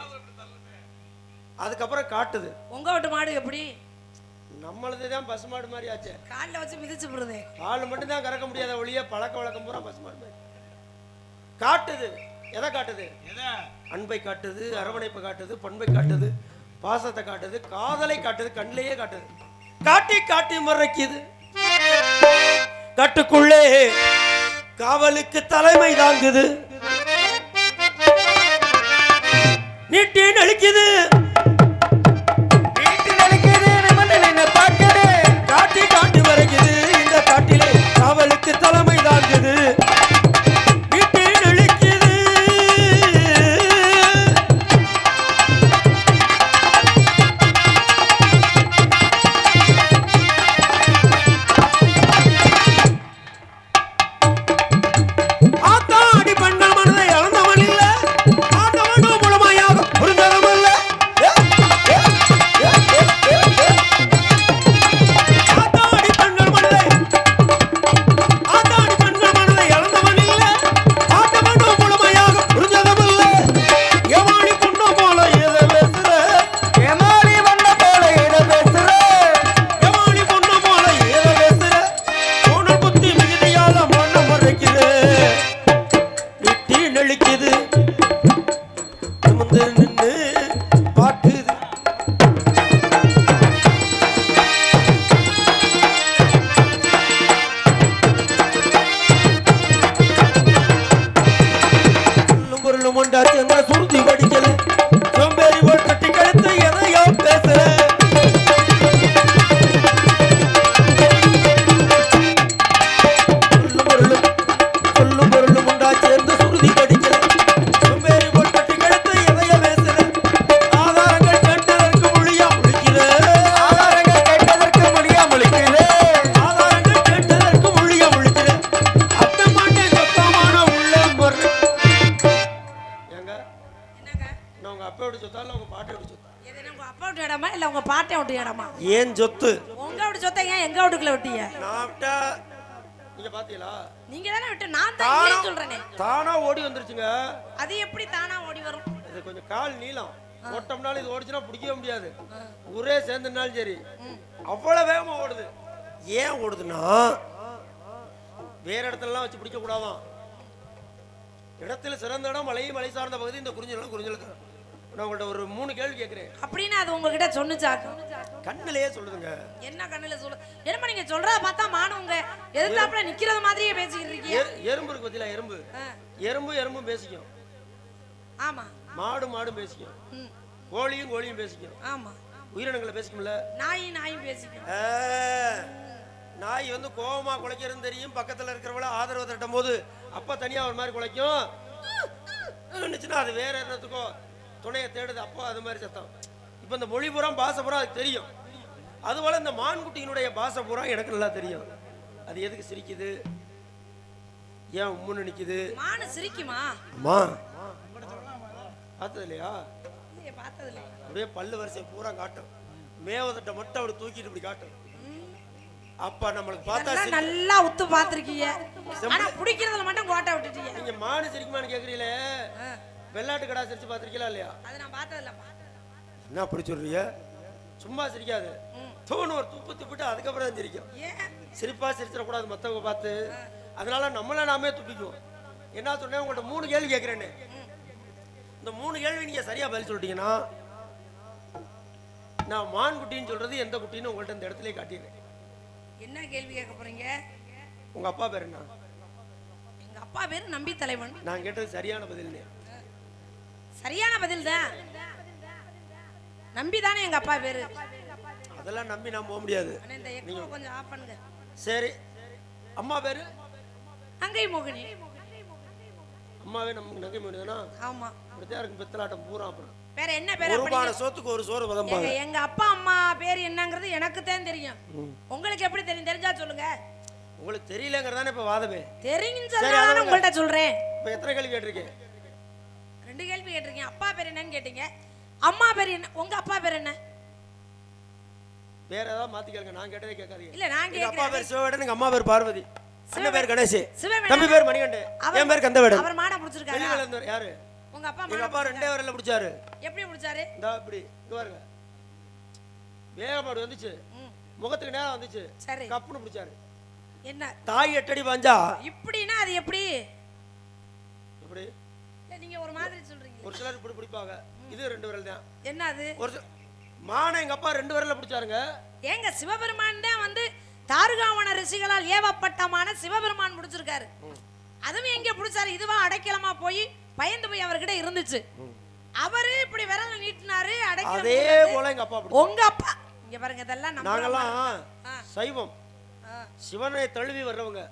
அதுக்கப்புறம் காட்டுது உங்க வீட்டு மாடு எப்படி நம்மளதுதான் பசு மாடு மாதிரி ஆச்சு காலில் வச்சு மிதிச்சு போடுது கால் மட்டும் தான் கறக்க முடியாத ஒளிய பழக்க வழக்கம் பூரா பசு மாடு மாதிரி காட்டுது எதை காட்டுது அன்பை காட்டுது அரவணைப்பை காட்டுது பண்பை காட்டுது பாசத்தை காட்டுது காதலை காட்டுது கண்ணிலேயே காட்டுது காட்டி காட்டி மறைக்குது கட்டுக்குள்ளே காவலுக்கு தலைமை தாங்குது நீட்டி நெளிக்குது காட்டி காட்டி மறைக்குது இந்த காட்டிலே காவலுக்கு தலைமை தாங்குது நீட்டி நெளிக்குது ஆத்தாடி பெண்கள் மனதை இழந்தவன் இல்ல ஆண்டவனும் முழுமையாக புரிந்தவன் இல்ல ஆத்தாடி பெண்கள் மனதை இழந்தவன் இல்ல ஆண்டவனும் முழுமையாக புரிந்தவன் இல்ல எவாணி பொண்ணு போல எதை பேசுற எமாரி வந்த போல இட பேசுற எவாணி பொண்ணு போல எதை பேசுற போன புத்தி மிகுதியால மண்ண மறைக்குது நீட்டி நெளிக்குது நிமிர்ந்து நின்னு பாக்குது சொல்லும் பொருளும் உண்டாச்சு என்ற சுருதி படிக்கல சோம்பேறி போல் கட்டி கழுத்து எதையோ பேசுற சொல்லும் பொருளும் உண்டாச்சு என்ற சுருதி படிக்கல சோம்பேறி போல் கட்டி கழுத்து எதையோ பேசுற ஆதாரங்கள் கேட்டதற்கு மொழியா முழிக்கிற ஆதாரங்கள் கேட்டதற்கு முடியா முழிக்குது ஆதாரங்கள் கேட்டதற்கு மொழியா முழிக்கிற அத்தமாட்டே சொத்தமான உள்ள முறை ஏங்க என்னங்க நான் உங்க அப்பாவோட சொத்தா இல்ல உங்க பாட்டோட சொத்தா இது உங்க அப்பா விட்டு இடமா இல்ல உங்க பாட்டை விட்டு இடமா ஏன் சொத்து உங்க வீட்டு சொத்தை ஏன் எங்க வீட்டுக்குள்ள விட்டீங்க நான் விட்டா நீங்க பாத்தீங்களா நீங்க தானே விட்டு நான் தான் இல்லைன்னு சொல்றேனே தானா ஓடி வந்துருச்சுங்க அது எப்படி தானா ஓடி வரும் இது கொஞ்சம் கால் நீளம் ஓட்டம்னாலும் இது ஓடிச்சுன்னா பிடிக்கவே முடியாது. ஊரே சேர்ந்துனாலும் சரி அவ்வளவு வேகமா ஓடுது. ஏன் ஓடுதுன்னா வேற இடத்துலலாம் வச்சு பிடிக்க கூடாதான். இடத்துல சிறந்த இடம் மலை சார்ந்த பகுதி இந்த குறிஞ்சல். நான் உங்கள்ட்ட ஒரு 3 கேள்வி கேட்கிறேன். அப்படின்னா அது உங்ககிட்ட சொன்னுச்சாக்கும்? கண்ணிலேயே சொல்லுதுங்க. என்ன கண்ணுல சொல்லு? என்னமா நீங்க சொல்றத பார்த்தா மானவங்க எதிர்த்தாப்புல நிக்கிறது மாதிரியே பேசிக்கிட்டு இருக்கீங்க. எறும்பு இருக்கு பத்தில எறும்பு பேசிக்கும். ஆமா. மாடும் பேசிக்கும். கோழியும் பேசிக்கும். ஆமா. உயிரினங்களை பேசிக்கும்ல. நாயும் பேசிக்கும். நாய் வந்து கோவமா குலைக்கிறது தெரியும். பக்கத்துல இருக்கிறவள ஆதரவு தட்டும் போது அப்பா தனியா ஒரு மாதிரி குலைக்கும். அது வேற என்னத்துக்கோ துணையை தேடுது. அப்பா அது மாதிரி சத்தம். இப்ப இந்த மொழி பூரா பாசை பூரா அதுக்கு தெரியும். அதுபோல இந்த மான்குட்டியினுடைய பாசை பூரா எனக்கு நல்லா தெரியும். அது எதுக்கு சிரிக்குது, ஏன் உம்முன்னு நிக்குது. மான் சிரிக்குமா? அம்மா பார்த்தது இல்லையா? பார்த்தது இல்லையா? அப்படியே பல்லு வரிசை பூரா காட்டும். மேவதட்ட மட்டும் அப்படி தூக்கிட்டு இப்படி காட்டும். அப்ப நம்மளுக்கு பார்த்தா நல்லா உத்து பாத்திருக்கீங்க. ஆனா பிடிக்கிறதுல மட்டும் கோட்டை விட்டுட்டீங்க. நீங்க மானு சிரிக்குமான்னு கேக்குறீங்களே, வெள்ளாட்டு கடா சிரிச்சு பாத்திருக்கீங்களா இல்லையா? அது நான் பார்த்தது இல்ல. என்ன அப்படி சொல்றீங்க? சும்மா சிரிக்காது. தூணு ஒரு துப்பிட்டு அதுக்கப்புறம் தான் சிரிக்கும். சிரிப்பா சிரிச்சிடக்கூடாது மத்தவங்க பார்த்து. அதனால நம்மள நாமே துப்பிக்குவோம். என்ன சொன்னேன்? உங்கள்ட்ட 3 கேள்வி கேட்கிறேன்னு. இந்த 3 கேள்வி நீங்க சரியா பதில் சொல்லிட்டீங்கன்னா நான் மான் குட்டின்னு சொல்றது எந்த குட்டின்னு உங்கள்ட்ட இந்த இடத்துல காட்டிடுறேன். என்ன கேள்வி கேட்க போறீங்க? உங்க அப்பா பேர் என்ன? எங்க அப்பா பேரு நம்பி தலைவன். நான் கேட்டது சரியான பதில். சரியான பதில் தான். நம்பி தானே எங்க அப்பா பேரு. அதெல்லாம் நம்பி நான் போக முடியாது. நீங்க கொஞ்சம் ஆஃப் பண்ணுங்க. சரி. அம்மா பேரு நங்கை மோகினி. அம்மாவே நம்ம நங்கை மோகினி தானா? ஆமா. அப்படியே இருக்கு பித்தலாட்டம் பூரா. அப்புறம் வேற என்ன பேர்? ஒரு பானை சோத்துக்கு ஒரு சோறு பதம்பாங்க. எங்க அப்பா அம்மா பேர் என்னங்கிறது எனக்கு தான் தெரியும். உங்களுக்கு எப்படி தெரியும்? தெரிஞ்சா சொல்லுங்க. உங்களுக்கு தெரியலங்கறதானே இப்ப வாதமே. தெரிஞ்சதானே உங்கள்ட்ட சொல்றேன். இப்ப எத்தனை கேள்வி கேட்டிருக்கீங்க? 2 கேள்வி கேட்டிருக்கீங்க. அப்பா பேர் என்னன்னு கேட்டீங்க. அம்மா பேர் என்ன? உங்க அப்பா பேர் என்ன? வேற ஏதாவது மாத்தி கேளுங்க. நான் கேட்டதே கேட்காதீங்க. இல்ல நான் கேக்குறேன். அப்பா பேர் சிவவேடன், எங்க அம்மா பேர் பார்வதி. அண்ணன் பேர் கணேஷ், சிவவேடன். தம்பி பேர் மணிகண்டன், என் பேர் கந்தவேடன். அவர் மாட புடிச்சிருக்காரு. வெளியில இருந்து யாரு? உங்க அப்பா. எங்க அப்பா 2 விரல்ல பிடிச்சாரு. எப்படி பிடிச்சாரு? இந்தா இப்படி இங்க பாருங்க. வேகமாடு வந்துச்சு. முகத்துக்கு நேரா வந்துச்சு. சரி. கப்புன்னு பிடிச்சாரு. என்ன? தாய் 8 அடி பாஞ்சா. இப்படினா அது எப்படி? இப்படி. இல்ல நீங்க ஒரு மாதிரி சொல்றீங்க. ஒரு சிலர் இப்படி பிடிப்பாங்க. இது 2 விரல் தான். என்ன அது? ஒரு மானை எங்க அப்பா 2 விரல்ல பிடிச்சாருங்க. ஏங்க சிவபெருமான் தான் வந்து தாருகாவன ரிஷிகளால் ஏவப்பட்டமான சிவபெருமான் பிடிச்சிருக்காரு. அதுவும் எங்க பிடிச்சாரு? இதுவா அடைக்கலமா போய் பயந்து போய் அவர்கிட்ட இருந்துச்சு. அவரு இப்படி விரல நீட்டினாரு. அடைக்கலம். அதே போல எங்க அப்பா. உங்க அப்பா இங்க பாருங்க. இதெல்லாம் நாங்கெல்லாம் சைவம். சிவனை தழுவி வர்றவங்க,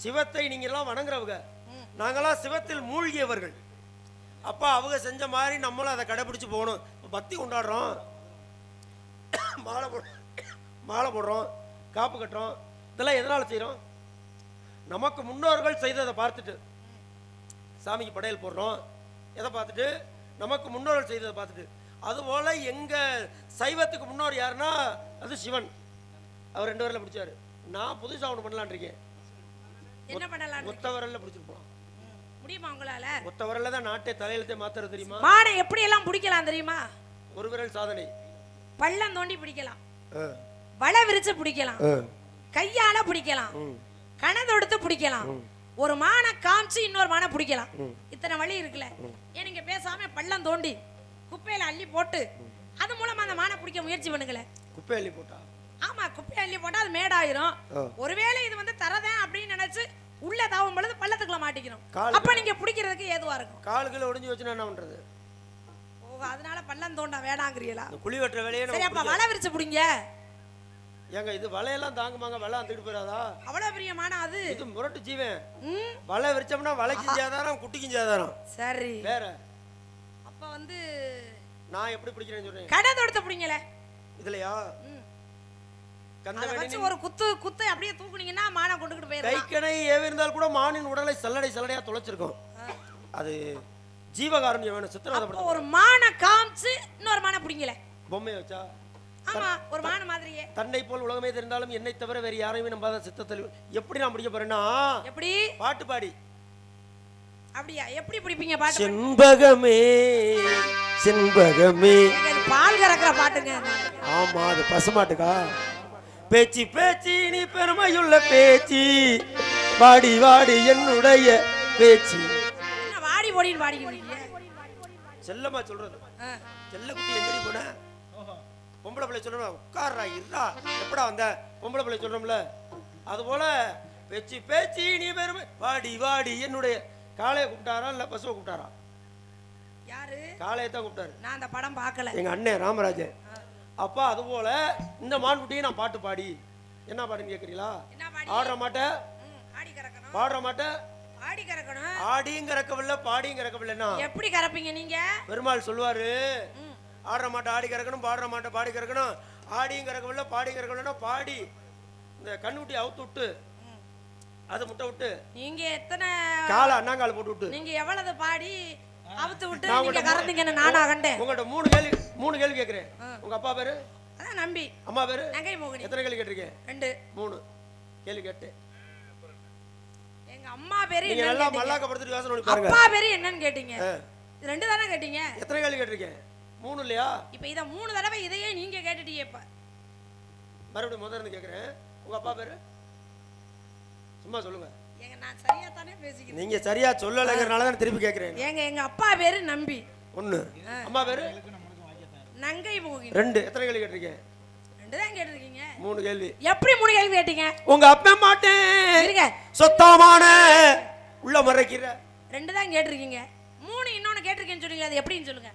சிவத்தை நீங்க எல்லாம் வணங்குறவங்க. நாங்கெல்லாம் சிவத்தில் மூழ்கியவர்கள். அப்பா அவங்க செஞ்ச மாதிரி நம்மளும் அதை கடைபிடிச்சு போகணும். பக்தி கொண்டாடுறோம், மாலை போடுறோம், காப்பு கட்டுறோம். இதெல்லாம் எதனால செய்யறோம்? நமக்கு முன்னோர்கள் செய்ததை பார்த்துட்டு. சாமிக்கு படையல் போடுறோம் எதை பார்த்துட்டு? நமக்கு முன்னோர்கள் செய்ததை பார்த்துட்டு. அதுபோல எங்க சைவத்துக்கு முன்னோர் யாருன்னா அது சிவன். அவர் 2 விரல்ல பிடிச்சாரு. நான் புதுசா ஒண்ணு பண்ணலான் இருக்கேன். என்ன பண்ணலாம்? ஒத்த விரல்ல பிடிச்சிருப்போம். முடியுமா உங்களால? ஒத்த விரல்ல தான் நாட்டை தலையிலத்தே மாத்துறது தெரியுமா? மானை எப்படி எல்லாம் பிடிக்கலாம் தெரியுமா? ஒரு விரல் சாதனை. பள்ளம் தோண்டி பிடிக்கலாம், வலை விரிச்சு பிடிக்கலாம், கையால பிடிக்கலாம், கணதொடுத்து பிடிக்கலாம், ஒரு மானை காமிச்சு இன்னொரு மானை பிடிக்கலாம். இத்தனை வழி இருக்குல்ல. ஏன் நீங்க பேசாம பள்ளம் தோண்டி குப்பையில அள்ளி போட்டு அது மூலமா அந்த மானை பிடிக்க முயற்சி பண்ணுங்களேன். குப்பை அள்ளி போட்டா? ஆமா, குப்பை அள்ளி போட்டா அது மேடாயிரும். ஒருவேளை இது வந்து தரதேன் அப்படின்னு நினைச்சு உள்ள தாவும் பொழுது பள்ளத்துக்குள்ள மாட்டிக்கிறோம். அப்ப நீங்க பிடிக்கிறதுக்கு ஏதுவா இருக்கும். கால்களை ஒடிஞ்சு வச்சுனா என்ன பண்றது? ஓ, அதனால பள்ளம் தோண்டா வேடாங்கறீங்களா? குழி வெட்டுற வேலையே. சரி, அப்ப வலை விரிச்சு பிடிங்க. ஏங்க இது வலையெல்லாம் தாங்குமாங்க? வலை அந்துட்டு போயிடாதா? அவ்வளவு பிரியமான அது. இது முரட்டு ஜீவன். வலை விரிச்சோம்னா வலைக்கு சேதாரம், குட்டிக்கு சேதாரம். சரி, வேற. அப்ப வந்து நான் எப்படி பிடிக்கிறேன்னு சொல்றேன். கடை தொடுத்து பிடிங்கல. இதுலயா கந்தவேணி ஒரு குத்து அப்படியே தூக்குனீங்கன்னா மானை கொண்டுகிட்டு போயிரலாம். கைக்கணை ஏவி இருந்தால் கூட மானின் உடலை சல்லடையா தொலைச்சிருக்கும். அது ஜீவகாருண்யம் வேணும். சித்திரவதை. ஒரு மானை காமிச்சு இன்னொரு மானை பிடிங்கல. பொம்மையை வச்சா? ஆமா, ஒரு மானை மாதிரியே. தன்னை போல் உலகமே தெரிந்தாலும் என்னை தவிர வேற யாரையுமே நம்பாத சித்தத்தில் எப்படி நான் பிடிக்க போறேன்னா? எப்படி? பாட்டு பாடி. அப்படியா? எப்படி பிடிப்பீங்க பாட்டு? செண்பகமே செண்பகமே. பால் கறக்கிற பாட்டுங்க. ஆமா, அது பசுமாட்டுக்கா? பேச்சு பேச்சு நீ பெருமையுள்ள பேச்சு, வாடி வாடி என்னுடைய பேச்சு. என்ன வாடி போடின்னு வாடிக்கிறீங்க? செல்லமா சொல்றது. செல்ல குட்டி எங்கடி போன? பொம்பளை பிள்ளை சொல்லணும், உட்கார்றா இருடா, எப்படா வந்த? பொம்பளை பிள்ளை சொல்றோம்ல, அது போல பேச்சு பேச்சு நீ பெருமை, வாடி வாடி என்னுடைய. காளையை கூப்பிட்டாரா இல்ல பசுவை கூப்பிட்டாரா? யாரு? காளையை தான் கூப்பிட்டாரு. நான் அந்த படம் பார்க்கல. எங்க அண்ணன் ராமராஜன். அப்பா அது போல இந்த மான்குட்டியை நான் பாட்டு பாடி என்ன பாடுன்னு கேக்குறீங்களா? ஆடுற மாட்டேன், பாடுற மாட்டேன், ஆடி கறக்கணும். ஆடியும் கறக்கவில்லை பாடியும் கறக்கவில்லைன்னா எப்படி கறப்பீங்க நீங்க? பெருமாள் சொல்லுவாரு, ஆடுற மாட்டை ஆடி கறக்கணும், பாடுற மாட்டை பாடி கறக்கணும், ஆடியும் கறக்கவில்லை பாடியும் கறக்கவில்லைன்னா பாடி இந்த கண்ணுக்குட்டி அவுத்து விட்டு அது முட்டை விட்டு நீங்க எத்தனை காலை அண்ணாங்கால் போட்டு விட்டு நீங்க எவ்வளவு பாடி அவுத்து விட்டு நீங்க கறந்தீங்கன்னு நானா கண்டேன். உங்கள்ட்ட மூணு கேள்வி கேட்கிறேன். உங்க அப்பா பேரு? அதான் நம்பி. அம்மா பேரு? நங்கை மோகினி. எத்தனை கேள்வி கேட்டிருக்கேன்? 2 3 கேள்வி கேட்டேன். எங்க அம்மா பேரு நீங்க நல்லா மல்லாக்க படுத்துட்டு யோசனை பண்ணி பாருங்க. அப்பா பேரு என்னன்னு கேட்டீங்க? 2 தானே கேட்டீங்க. எத்தனை கேள்வி கேட்டிருக்கேன்? 3 இல்லையா? இப்போ இத 3 தடவை இதையே நீங்க கேட்டுட்டீங்க. இப்ப மறுபடியும் முதல்ல இருந்து கேக்குறேன். உங்க அப்பா பேரு? சும்மா சொல்லுங்க. ஏங்க நான் சரியா தானே பேசிக்கிறேன். நீங்க சரியா சொல்லலங்கறனால தான் திருப்பி கேக்குறேன். எங்க அப்பா பேரு நம்பி. 1. அம்மா பேரு? நங்கை மோகினி. 2. எத்தனை கேள்வி கேட்டிருக்கீங்க? 2 தான் கேட்டிருக்கீங்க. 3 கேள்வி. எப்படி 3 கேள்வி கேட்டீங்க? உங்க அப்பா மாட்டேன் இருங்க. சொத்தமான உள்ள மறைக்கிற. 2 தான் கேட்டிருக்கீங்க. 3 இன்னொன்னு கேட்டிருக்கேன்னு சொல்லுங்க. அது எப்படின்னு சொல்லுங்க.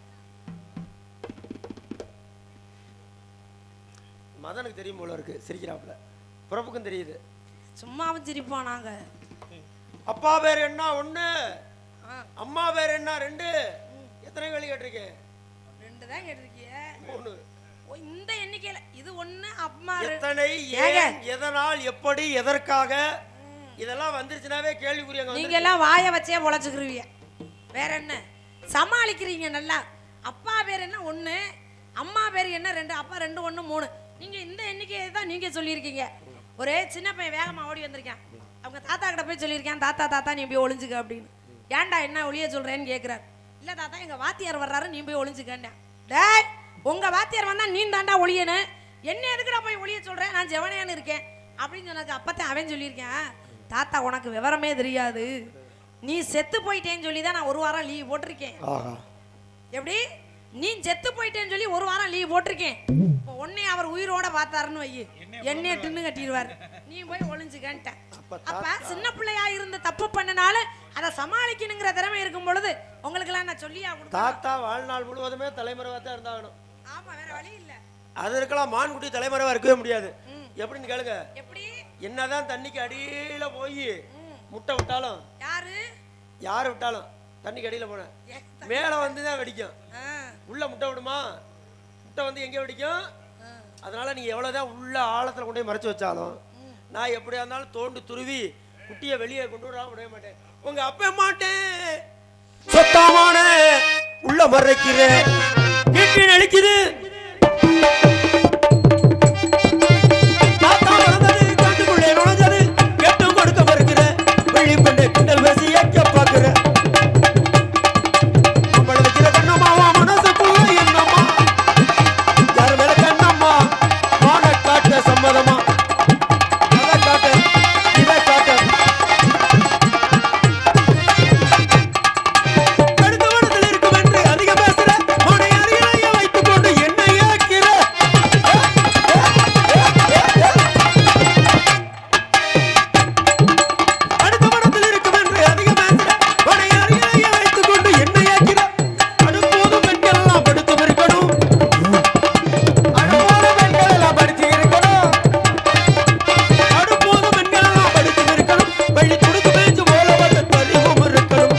மதனுக்கு தெரியும் போல இருக்கு, சிரிக்கிறாப்ல. பிரபுக்கும் தெரியுது. சும்மாவும் சிரிப்போம் நாங்க. அப்பா பேர் என்ன? 1. அம்மா பேர் என்ன? 2. எத்தனை கேள்வி கேட்டிருக்கீங்க? 2 தான் கேட்டிருக்கீங்க. 3. இந்த எண்ணிக்கையில இது 1 அம்மா எத்தனை, ஏன், எதனால், எப்படி, எதற்காக இதெல்லாம் வந்துருச்சுனாவே கேள்விக்குறியாங்க. நீங்க எல்லாம் வாயை வச்சே பொழைச்சுக்குருவீங்க. வேற என்ன சமாளிக்கிறீங்க நல்லா? அப்பா பேர் என்ன? 1. அம்மா பேர் என்ன? 2. அப்பா 2 1 3. நீங்க இந்த எண்ணிக்கையை தான் நீங்க சொல்லியிருக்கீங்க. ஒரே சின்ன பையன் வேகமா ஓடி வந்திருக்கான். அவங்க தாத்தா கிட்ட போய் சொல்லியிருக்கேன், தாத்தா தாத்தா நீ போய் ஒளிஞ்சுக்க அப்படின்னு. ஏன்டா என்ன ஒளிய சொல்றேன்னு கேட்கிறார். இல்ல தாத்தா எங்க வாத்தியார் வர்றாரு, நீ போய் ஒளிஞ்சுக்கேன். டேய் உங்க வாத்தியார் வந்தா நீ தாண்டா ஒளியனு, என்ன எதுக்குடா போய் ஒளிய சொல்றேன், நான் ஜெவனையான்னு இருக்கேன் அப்படின்னு சொன்னது. அப்பத்தான் அவன் சொல்லியிருக்கேன், தாத்தா உனக்கு விவரமே தெரியாது, நீ செத்து போயிட்டேன்னு சொல்லி தான் நான் 1 வாரம் லீவ் போட்டிருக்கேன். எப்படி நீ செத்து போயிட்டேன்னு சொல்லி 1 வாரம் லீவ் போட்டிருக்கேன். உன்னை அவர் உயிரோட பார்த்தாருன்னு வை, என்னைய டின்னு கட்டிடுவாரு, நீ போய் ஒளிஞ்சுக்கன்ட்ட. அப்ப சின்ன பிள்ளையா இருந்த தப்பு பண்ணனால அதை சமாளிக்கணுங்கிற திறமை இருக்கும் பொழுது உங்களுக்கு எல்லாம் நான் சொல்லியா கொடுத்தேன். தாத்தா வாழ்நாள் முழுவதுமே தலைமறைவா தான் இருந்தாகணும். ஆமா, வேற வழி இல்ல. அது இருக்கலாம், மான்குட்டி தலைமறைவா இருக்கவே முடியாது. எப்படின்னு கேளுங்க. எப்படி? என்னதான் தண்ணிக்கு அடியில போய் முட்டை விட்டாலும், யாரு விட்டாலும் தண்ணிக்கு அடியில போன மேல வந்துதான் வெடிக்கும். உள்ள முட்டை விடுமா? முட்டை வந்து எங்க வெடிக்கும்? அதனால நீங்க எவ்வளவுதான் உள்ள ஆழத்துல கொண்டு போய் மறைச்சு வச்சாலும் நான் எப்படியா இருந்தாலும் தோண்டு துருவி குட்டியை வெளியே கொண்டு வர விட மாட்டேன். உங்க அப்ப மாட்டேன் சொத்தமான உள்ள மறைக்கிறேன், வீட்டு நடிக்குது தாத்தா நடந்தது, காட்டுக்குள்ளே நுழைஞ்சது, கேட்டும் கொடுக்க மறுக்கிற, வெளி பண்ண கிண்டல் பேசி ஏக்க பாக்குற, நம்மள வைக்கிற கண்ணம்மாவா மனசுக்குள்ள என்னம்மா, யார் மேல கண்ணம்மா, மான காட்ட சம்மதமா, அதை காட்ட இதை காட்ட, அடுத்தவனத்தில் இருக்கும் என்று அதிக பேசுற, உன்னை அருகிலேயே வைத்துக் கொண்டு என்னை ஏக்கிற, அடுத்தவனத்தில் இருக்கும் என்று அதிக பேசுற, உன்னை அருகிலேயே வைத்துக் கொண்டு என்னை ஏக்கிற, அடுப்போதும் பெண்கள் எல்லாம் படுத்து இருக்கணும், அடுப்போதும் பெண்கள் எல்லாம் படுத்து இருக்கணும், அடுப்போதும் பெண்கள் எல்லாம் படுத்து இருக்கணும், வழி துடுக்கு பேச்சு போல வந்து பதிவும் இருக்கணும்.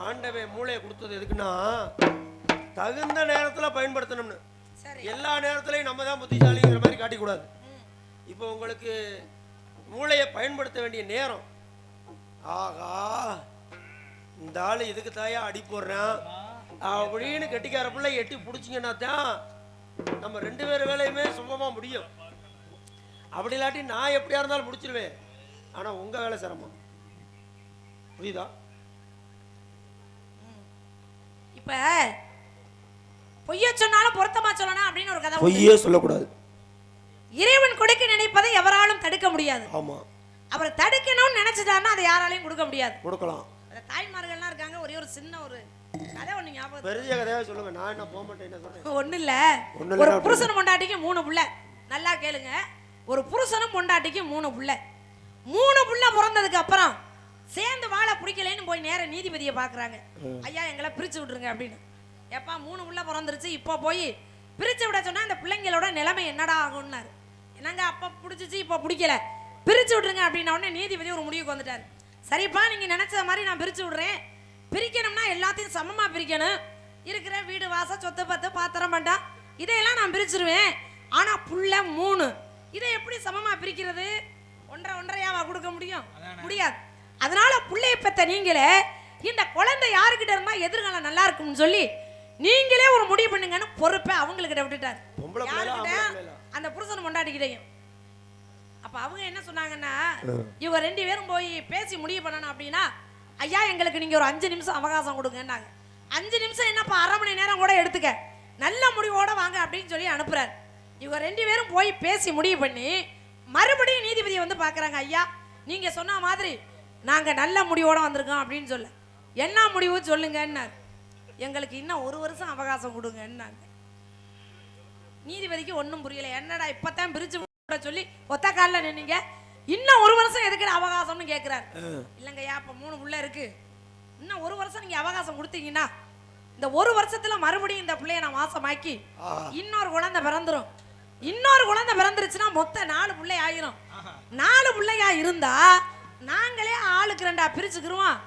ஆண்டவன் மூளையை கொடுத்தது எதுக்குன்னா தகுந்த நேரத்துல பயன்படுத்தணும்னு. எல்லா நேரத்திலையும் நம்ம தான் புத்திசாலிங்கிற மாதிரி காட்டிக்கூடாது. இப்போ உங்களுக்கு மூளையை பயன்படுத்த வேண்டிய நேரம், ஆகா இந்த ஆளு இதுக்கு தாயா அடி போடுறான் அப்படின்னு கெட்டிக்கார பிள்ளை எட்டி பிடிச்சிங்கன்னா தான் நம்ம 2 பேர் வேலையுமே சும்மா முடியும். அப்படி இல்லாட்டி நான் எப்படியா இருந்தாலும் முடிச்சிருவேன், ஆனா உங்க வேலை சிரமம். புரியுதா? இப்ப பொய்ய சொன்னாலும் பொருத்தமா சொல்லணும் அப்படின்னு ஒரு கதை உண்டு. பொய்யே சொல்லக்கூடாது. இறைவன் கொடுக்க நினைப்பதை எவராலும் தடுக்க முடியாது. ஆமா, அவர் தடுக்கணும்னு நினைச்சிட்டாருன்னா அதை யாராலையும் கொடுக்க முடியாது. கொடுக்கலாம். தாய்மார்கள்லாம் இருக்காங்க. ஒரே ஒரு சின்ன ஒரு கதை ஒண்ணு ஞாபகம். பெரிய கதையா சொல்லுங்க. நான் என்ன போக மாட்டேன். என்ன சொல்றேன்? ஒண்ணு இல்ல. ஒரு புருஷன் பொண்டாட்டிக்கு 3 புள்ள. நல்லா கேளுங்க. ஒரு புருஷனும் பொண்டாட்டிக்கு 3 புள்ள. 3 புள்ள பிறந்ததுக்கு அப்புறம் சேர்ந்து வாழ பிடிக்கலன்னு போய் நேர நீதிபதியை பாக்குறாங்க. ஐயா எங்களை பிரிச்சு விட்டுருங்க அப்படின்னு. எப்பா 3 புள்ள பிறந்துருச்சு, இப்போ போய் பிரிச்சு விட சொன்னா அந்த பிள்ளைங்களோட நிலைமை என்னடா ஆகும்னாரு. என்னங்க அப்ப பிடிச்சிச்சு இப்போ பிடிக்கல, பிரிச்சு விட்டுருங்க அப்படின்ன உடனே நீதிபதி ஒரு முடிவுக்கு வந்துட்டாரு. சரிப்பா நீங்க நினைச்ச மாதிரி நான் பிரிச்சு விடுறேன். பிரிக்கணும்னா எல்லாத்தையும் சமமா பிரிக்கணும். இருக்கிற வீடு வாசல் சொத்து பத்து பாத்திரம் பண்டா இதையெல்லாம் நான் பிரிச்சிருவேன். ஆனா புள்ள 3 இதை எப்படி சமமா பிரிக்கிறது? ஒன்றையாவா கொடுக்க முடியும்? முடியாது. அதனால புள்ளைய பெத்த நீங்களே இந்த குழந்தை யாருக்கிட்ட இருந்தா எதிர்காலம் நல்லா இருக்கும்னு சொல்லி நீங்களே ஒரு முடிவு பண்ணுங்கன்னு பொறுப்பை அவங்ககிட்ட விட்டுட்டாரு. அந்த புருஷன் பொண்டாட்டிக்கிட்டையும். அப்ப அவங்க என்ன சொன்னாங்கன்னா, இவங்க 2 பேரும் போய் பேசி முடிவு பண்ணணும் அப்படின்னா, ஐயா எங்களுக்கு நீங்க ஒரு 5 நிமிஷம் அவகாசம் கொடுங்கன்னாங்க. 5 நிமிஷம் என்னப்பா, அரை மணி நேரம் கூட எடுத்துக்க, நல்ல முடிவோட வாங்க அப்படின்னு சொல்லி அனுப்புறாரு. இவங்க 2 பேரும் போய் பேசி முடிவு பண்ணி மறுபடியும் நீதிபதியை வந்து பாக்குறாங்க. ஐயா நீங்க சொன்ன மாதிரி நாங்க நல்ல முடிவோட வந்திருக்கோம் அப்படின்னு சொல்ல, என்ன முடிவு சொல்லுங்கன்னாரு. எங்களுக்கு இன்னும் 1 வருஷம் அவகாசம் கொடுங்கன்னாங்க. நீதிபதிக்கு ஒன்றும் புரியல. என்னடா இப்பதான் பிரிச்சு சொல்லி ஒத்த காலில் நின்னீங்க, இன்னும் 1 வருஷம் எதுக்கு அவகாசம்னு கேட்கிறாரு. இல்லைங்கய்யா இப்ப 3 புள்ள இருக்கு, இன்னும் 1 வருஷம் நீங்க அவகாசம் கொடுத்தீங்கன்னா இந்த 1 வருஷத்துல மறுபடியும் இந்த பிள்ளைய நான் மாசமாக்கி இன்னொரு குழந்தை பிறந்துரும். இன்னொரு குழந்தை பிறந்துருச்சுன்னா மொத்தம் 4 பிள்ளை ஆயிரும். 4 பிள்ளையா இருந்தா நாங்களே ஆளுக்கு 2 பிரிச்சுக்கிருவோம்.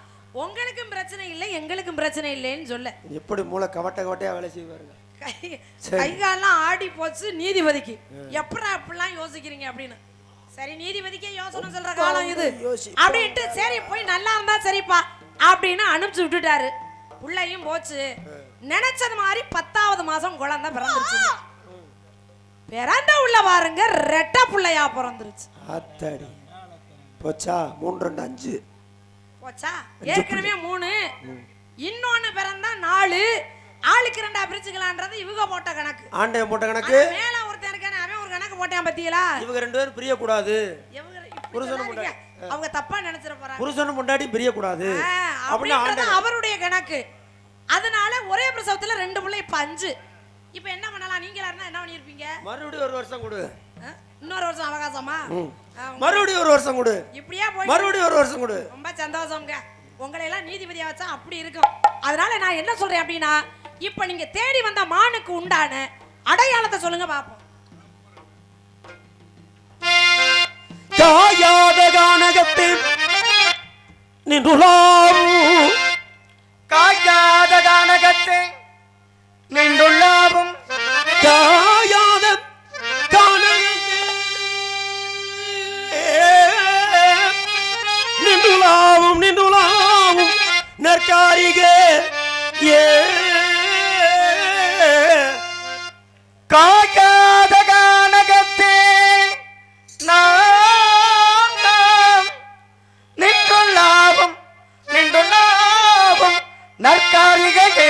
உங்களுக்கும் பிரச்சனை இல்லை எங்களுக்கும் பிரச்சனை இல்லைன்னு சொல்ல, எப்படி மூளை கவட்டையா வேலை செய்வாருங்க. கைகாலாம் ஆடி போச்சு நீதிபதிக்கு. எப்படா அப்படிலாம் யோசிக்கிறீங்க அப்படின்னு. சரி நீதிபதிக்கே யோசனை சொல்ற காலம் இது அப்படின்ட்டு சரி போய் நல்லா இருந்தா சரிப்பா அப்படின்னு அனுப்பிச்சு விட்டுட்டாரு. புள்ளையும் போச்சு. நினைச்சது மாதிரி 10வது மாசம் குழந்தை பிறந்துருச்சு. பிறந்த உள்ள பாருங்க ரெட்டை புள்ளையா பிறந்துருச்சு. ஆத்தாடி போச்சா. 3 2 5 போச்சா. ஏற்கனவே 3, இன்னொன்னு பிறந்தா 4, ஆளுக்கு 2 பிரிச்சுக்கலான்றது இவங்க போட்ட கணக்கு. ஆண்டே போட்ட கணக்கு. மேல ஒருத்தன் இருக்கானே அவன் ஒரு கணக்கு போட்டான் பத்தியலா. இவங்க 2 பேரும் பிரிய கூடாது. புருஷனும் பொண்டாட்டி அவங்க தப்பா நினைச்சிர போறாங்க. புருஷனும் பொண்டாட்டி பிரிய கூடாது அப்படின்றது அவருடைய கணக்கு. அதனால ஒரே பிரசவத்துல 2 பிள்ளை இப்ப 5. இப்ப என்ன பண்ணலாம்? நீங்களா இருந்தா என்ன பண்ணிருப்பீங்க? மறுபடியும் 1 வருஷம் கொடு. இன்னொரு வருஷம் அவகாசமா? மறுபடியும் 1 வருஷம் கொடு. இப்படியே போய் மறுபடியும் 1 வருஷம் கொடு. ரொம்ப சந்தோஷம்ங்க. உங்களை எல்லாம் நீதிபதியா வச்சா அப்படி இருக்கும். அதனால நான் என்ன சொல்றேன் அப்படின்னா, இப்ப நீங்க தேடி வந்த மானுக்கு உண்டான அடையாளத்தை சொல்லுங்க பாப்போம். காயாத கானகத்தில் நின்றுள்ளாவும், காயாத கானகத்தை நின்றுள்ளாவும், காயாத கானகத்தில் நின்றுள்ளாவும் நற்காரிகே காயாத கானகத்தை நாம் நின்றுள்ளாவும் நற்காரிகையே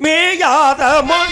மேயாத மண்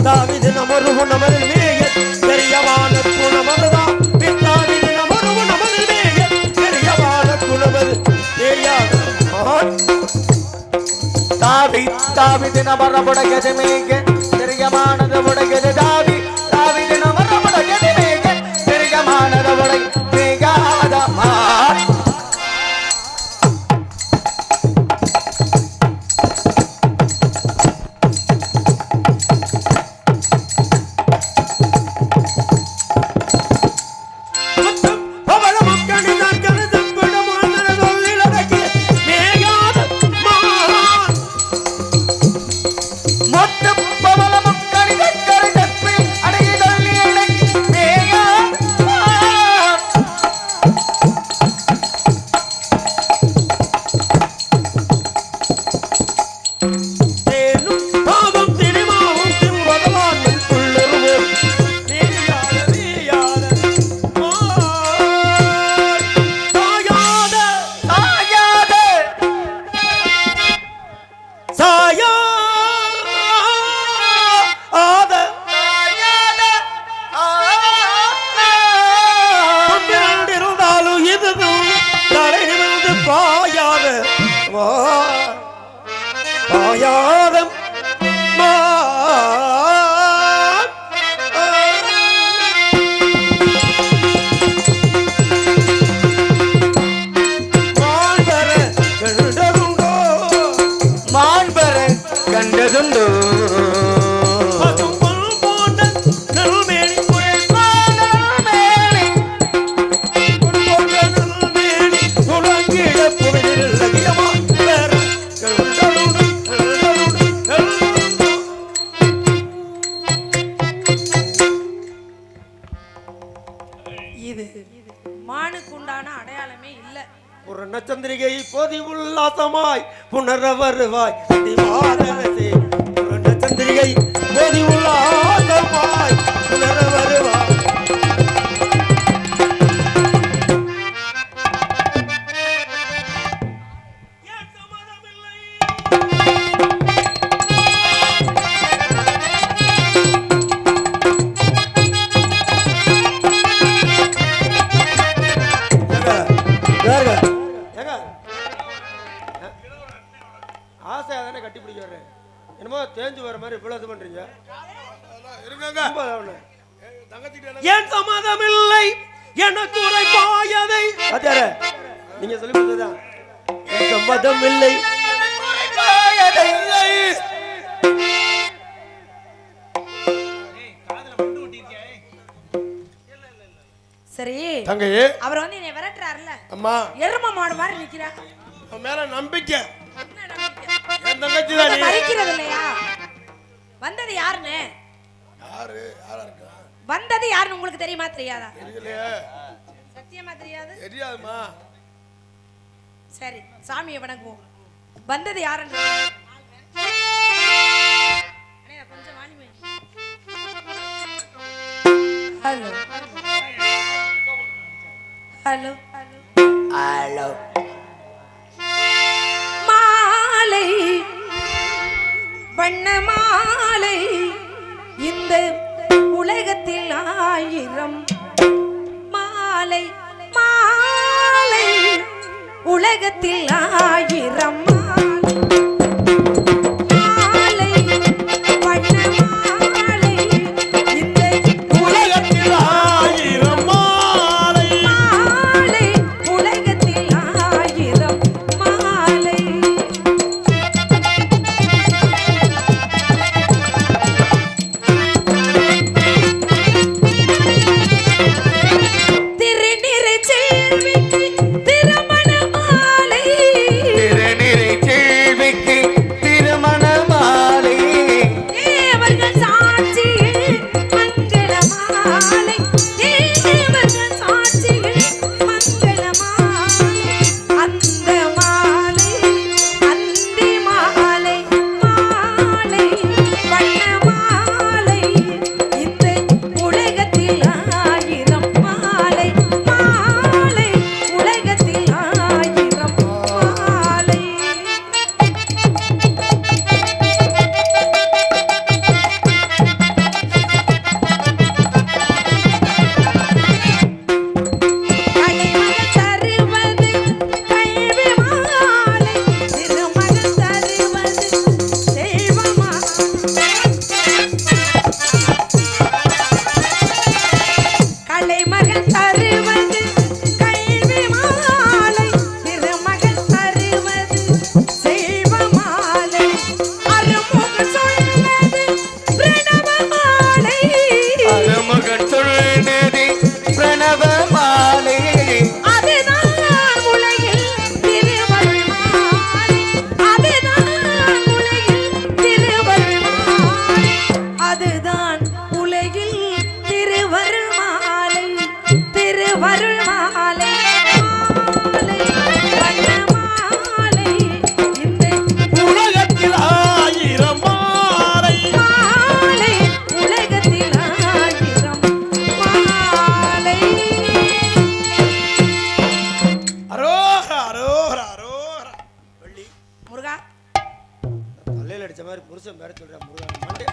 தாவிது நமருவு நமது மேய பெரியவான குணமதுதான் தாவிது நமருவு நமது மேய பெரியவான குணமது தாவி தினமரமுடையது மேக பெரியமானது உடையது தாவி தினமரமுடையது மேக பெரியமானது உடை மேகாதமா பாயாதம் மாண்பர கண்டதுண்டோ மானுக்குண்டான அடையாளமே இல்ல. பூரணச்சந்திரிகை போதி உல்லாசமாய் புனர வருவாய் பூரணச்சந்திரிகை போதி உல்லாசமாய் புனர வருவாய் ஆசை தானே கட்டி பிடிக்க வர்றேன் என்னமோ தேஞ்சு வர மாதிரி இவ்வளவு இது பண்றீங்க ஏன் சம்மதம் இல்லை எனக்கு உரைப்பாயதை நீங்க சொல்லி கொடுத்ததுதான் சம்மதம் இல்லை சரி தங்கையே அவர் வந்து என்னை விரட்டுறாருல அம்மா எரும மாடு மாதிரி நிக்கிறா மேல நம்பிக்கை என் தங்கச்சி தான் மறிக்கிறது இல்லையா வந்தது யாருன்னு வந்தது யாருன்னு உங்களுக்கு தெரியுமா தெரியாதா சத்தியமா தெரியாதுமா சரி சாமியை வணங்குவோம் வந்தது யாருன்னு கொஞ்சம் வாணிமை ஹலோ ஹலோ ஹலோ மாலை வண்ண மாலை இந்த உலகத்தில் 1000 மாலை மாலை உலகத்தில் 1000 மாலை வண்ண மாலை இந்த உலகத்தில் 1000 மாலை மாலை உலகத்தில் 1000 மாலை திருநிறை செல்விக்கு திருமண மாலை திருநிறை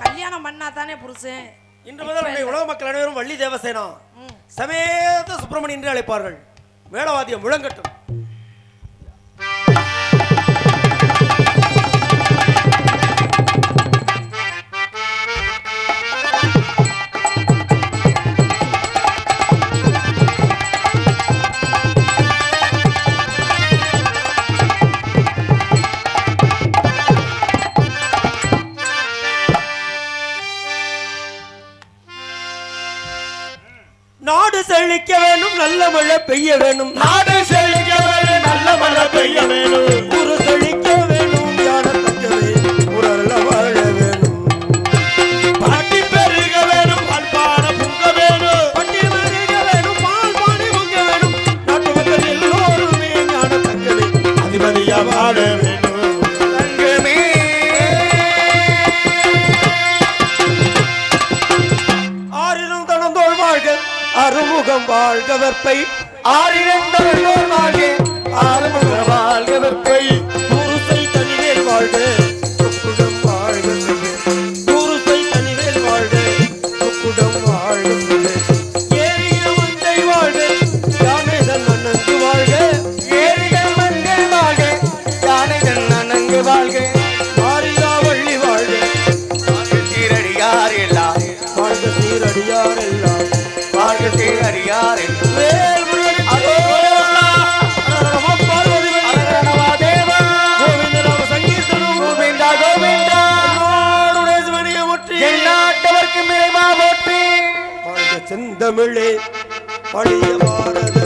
கல்யாணம் பண்ணா தானே புருஷன். இன்று முதல் உன்னை உலக மக்கள் அனைவரும் வள்ளி தேவசேனா சமேத சுப்பிரமணி என்று அழைப்பார்கள். மேளவாத்தியம் முழங்கட்டும். நாடு செழிக்க வேணும், நல்ல மழை பெய்ய வேணும். நாடு செழிக்க வேணும், நல்ல மழை பெய்ய வேணும். ஊரு செழிக்க வேணும், ஞான தக்கவே ஊரல்ல வாழ வேணும். பாட்டி பெருக வேணும், பால்பான பொங்க வேணும். பட்டி பெருக வேணும், பால்பானை பொங்க வேணும். நாட்டு மக்கள் எல்லோருமே ஞான தக்கவே அதிபதியா வாழ வேணும். தங்கமே ஆறிலும் தனந்தோள் வாழ்க, அறுமுகம் வாழ்க வெற்பை. ஆறிரந்தோர் வாழ்க, ஆறுமுக வாழ்க வெற்பை. குருசை தனிவேல் வாழ்க, சொக்குடம் வாழ்க செல்வே. குருசை தனிவேல் வாழ்க, சொக்குடம் வாழ்க செல்வே. ஏறிய மந்தை வாழ்க, யானைதன் அண்ணங்கு வாழ்க. ஏரிகள் மங்கை வாழ்க, யானைகள் நனங்கு வாழ்க. மாரியா வள்ளி வாழ்க, வாழ்க சீரடியார் எல்லாம், வாழ்க சீரடியார் எல்லாம். வாழ்க சீரடியார் எல்லாம். வேல் முருகனுக்கு அரோகரா. நம பார்வதி அரகரவா தேவா, கோவிந்த நாம சங்கீர்த்தனம். கோவிந்தா கோவிந்தா, நாடுடைய சிவனையை முற்றி எந்நாட்டவர்க்கும் இறைவா போற்றி. வாழ்க செந்தமிழே, பழைய பாரத